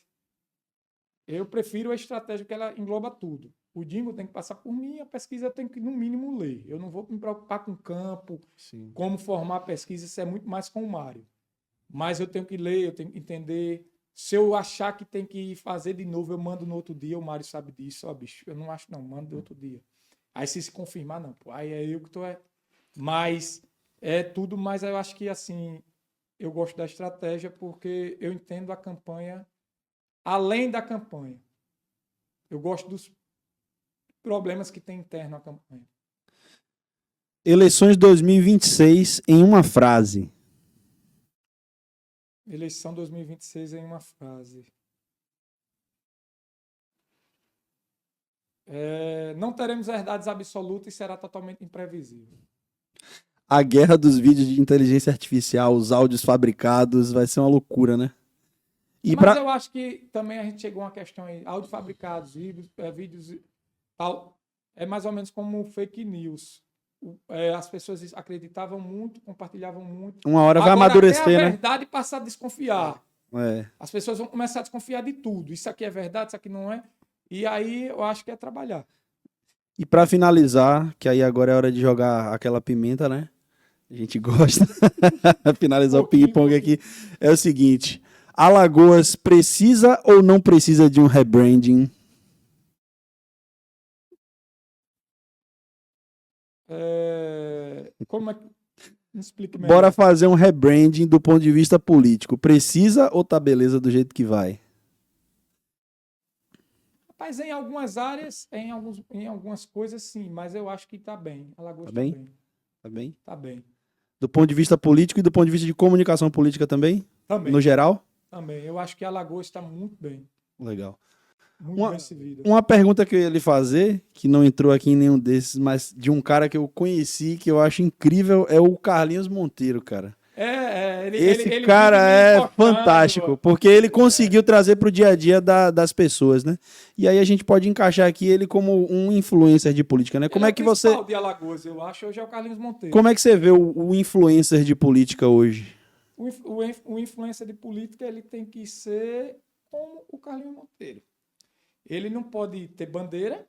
eu prefiro a estratégia que ela engloba tudo. O jingle tem que passar por mim, a pesquisa eu tenho que, no mínimo, ler. Eu não vou me preocupar com o campo, Sim. como formar a pesquisa, isso é muito mais com o Mário. Mas eu tenho que ler, eu tenho que entender. Se eu achar que tem que fazer de novo, eu mando no outro dia, o Mário sabe disso. Ó, bicho, eu não acho não, mando no outro dia. Aí se confirmar, não, pô, aí é eu que tô... Mas é tudo, mas eu acho que, assim, eu gosto da estratégia porque eu entendo a campanha além da campanha. Eu gosto dos problemas que tem interno à campanha. Eleições 2026 em uma frase. Eleição 2026 em uma frase. Não teremos verdades absolutas e será totalmente imprevisível. A guerra dos vídeos de inteligência artificial, os áudios fabricados, vai ser uma loucura, né? E Mas pra... eu acho que também a gente chegou a uma questão aí, áudio fabricados, vídeos e tal, é mais ou menos como fake news. As pessoas acreditavam muito, compartilhavam muito. Uma hora vai Agora, amadurecer, até a né? verdade passa a desconfiar. É. As pessoas vão começar a desconfiar de tudo. Isso aqui é verdade, isso aqui não é. E aí eu acho que é trabalhar. E pra finalizar, que aí agora é hora de jogar aquela pimenta, né? A gente gosta. Finalizar o ping-pong aqui. É o seguinte: Alagoas precisa ou não precisa de um rebranding? Como é que... Me explique melhor. Bora fazer um rebranding do ponto de vista político. Precisa ou tá beleza do jeito que vai? Rapaz, em algumas áreas, em algumas coisas, sim, mas eu acho que está bem. Alagoas Tá está bem? bem. Tá bem? Tá bem. Do ponto de vista político e do ponto de vista de comunicação política também? Também. No geral? Também. Eu acho que Alagoas está muito bem. Legal. Muito bem servida. Uma pergunta que eu ia lhe fazer, que não entrou aqui em nenhum desses, mas de um cara que eu conheci, que eu acho incrível, é o Carlinhos Monteiro, cara. Esse cara é fantástico, porque ele conseguiu trazer para o dia a dia das pessoas, né? E aí a gente pode encaixar aqui ele como um influencer de política, né? Como é que você... de Alagoas, eu acho, hoje é o Carlinhos Monteiro. Como é que você vê o influencer de política hoje? O influencer de política, ele tem que ser como o Carlinhos Monteiro. Ele não pode ter bandeira.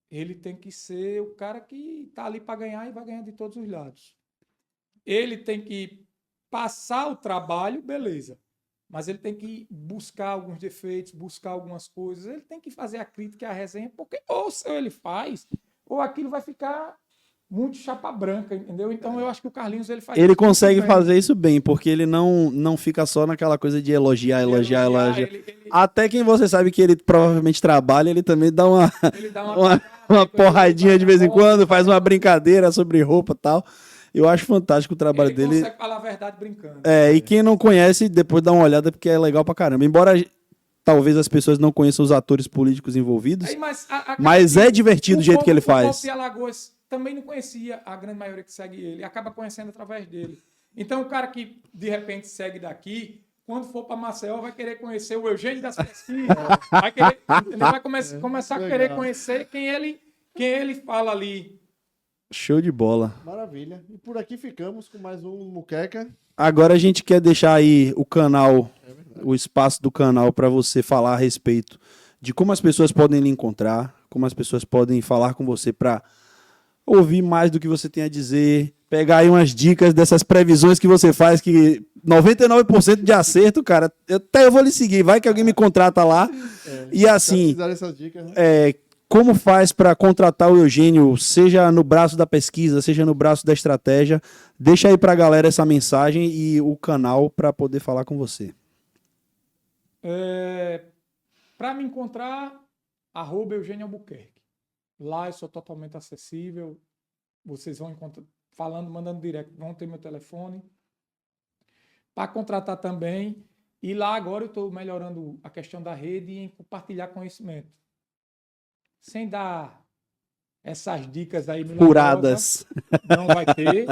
Ele tem que ser o cara que está ali para ganhar e vai ganhar de todos os lados. Ele tem que passar o trabalho, beleza. Mas ele tem que buscar alguns defeitos, buscar algumas coisas. Ele tem que fazer a crítica e a resenha, porque ou se ele faz, ou aquilo vai ficar muito chapa branca, entendeu? Então eu acho que o Carlinhos ele faz Ele isso consegue muito bem. fazer isso bem, porque ele não fica só naquela coisa de elogiar. Até quem você sabe que ele provavelmente trabalha, ele também dá uma porradinha de vez em quando, faz uma brincadeira sobre roupa e tal. Eu acho fantástico o trabalho dele. Ele consegue falar a verdade brincando. E quem não conhece, depois dá uma olhada, porque é legal pra caramba. Embora talvez as pessoas não conheçam os atores políticos envolvidos, mas é divertido o jeito que ele faz. O povo de Alagoas também não conhecia a grande maioria que segue ele, acaba conhecendo através dele. Então o cara que de repente segue daqui, quando for para Maceió, vai querer conhecer o Eugênio das pesquisas, vai começar a querer conhecer quem ele fala ali. Show de bola. Maravilha. E por aqui ficamos com mais um Muqueca. Agora a gente quer deixar aí o canal, o espaço do canal para você falar a respeito de como as pessoas podem lhe encontrar, como as pessoas podem falar com você para ouvir mais do que você tem a dizer, pegar aí umas dicas dessas previsões que você faz, que 99% de acerto, cara, eu vou lhe seguir, vai que alguém me contrata lá. E assim, dessas dicas, né? como faz para contratar o Eugênio, seja no braço da pesquisa, seja no braço da estratégia? Deixa aí para a galera essa mensagem e o canal para poder falar com você. Para me encontrar, @Eugênio Albuquerque. Lá eu sou totalmente acessível. Vocês vão encontrar, falando, mandando direct, vão ter meu telefone. Para contratar também. E lá agora eu estou melhorando a questão da rede e em compartilhar conhecimento. Sem dar essas dicas aí Furadas. não vai ter.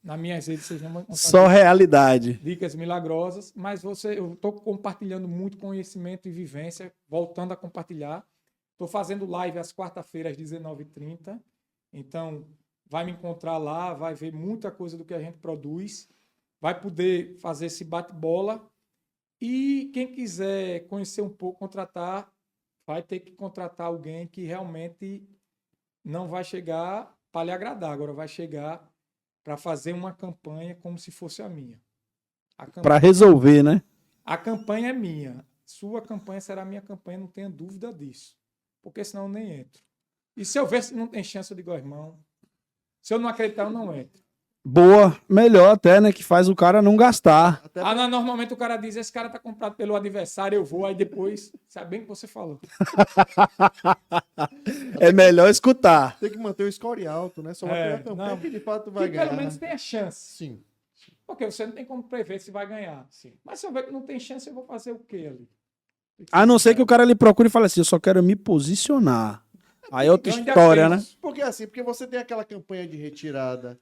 Nas minhas redes vocês não vão encontrar Só realidade. dicas milagrosas, mas eu estou compartilhando muito conhecimento e vivência, voltando a compartilhar. Estou fazendo live às quarta-feiras, às 19h30. Então, vai me encontrar lá, vai ver muita coisa do que a gente produz, vai poder fazer esse bate-bola. E quem quiser conhecer um pouco, contratar, vai ter que contratar alguém que realmente não vai chegar para lhe agradar, agora vai chegar para fazer uma campanha como se fosse a minha. Para resolver, né? A campanha é minha. Sua campanha será minha campanha, não tenha dúvida disso. Porque senão eu nem entro. E se eu ver se não tem chance, eu digo, irmão, se eu não acreditar, eu não entro. Boa, melhor até, né? Que faz o cara não gastar. Normalmente o cara diz, esse cara tá comprado pelo adversário, eu vou, aí depois, sabe bem o que você falou. É melhor escutar. Tem que manter o score alto, né? Só vai ter a campanha que de fato vai que ganhar. pelo menos tem a chance. Sim. Porque você não tem como prever se vai ganhar. Sim. Mas se eu ver que não tem chance, eu vou fazer o quê ali? A não ser que o cara lhe procure e fale assim, eu só quero me posicionar. Aí é outra Eu ainda história, né? penso. Porque você tem aquela campanha de retirada.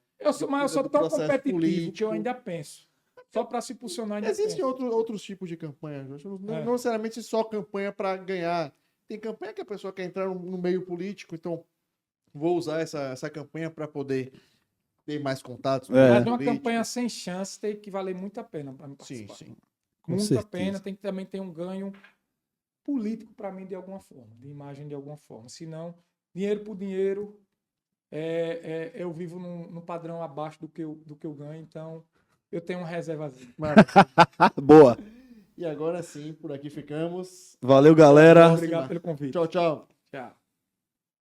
Mas eu sou do tão processo competitivo que político. eu ainda penso. Só para se posicionar, ainda Existem penso. outros tipos de campanha. Não necessariamente só campanha para ganhar. Tem campanha que a pessoa quer entrar no meio político, então vou usar essa campanha para poder ter mais contatos. Mas uma campanha sem chance tem que valer muito a pena para mim participar. Sim. Com Muita certeza. pena, tem que também ter um ganho político para mim de alguma forma, de imagem de alguma forma. Senão, dinheiro por dinheiro, eu vivo num padrão abaixo do que eu ganho, então eu tenho uma reservazinha. Boa. E agora sim, por aqui ficamos. Valeu, galera. Obrigado pelo convite. Tchau, tchau. Tchau.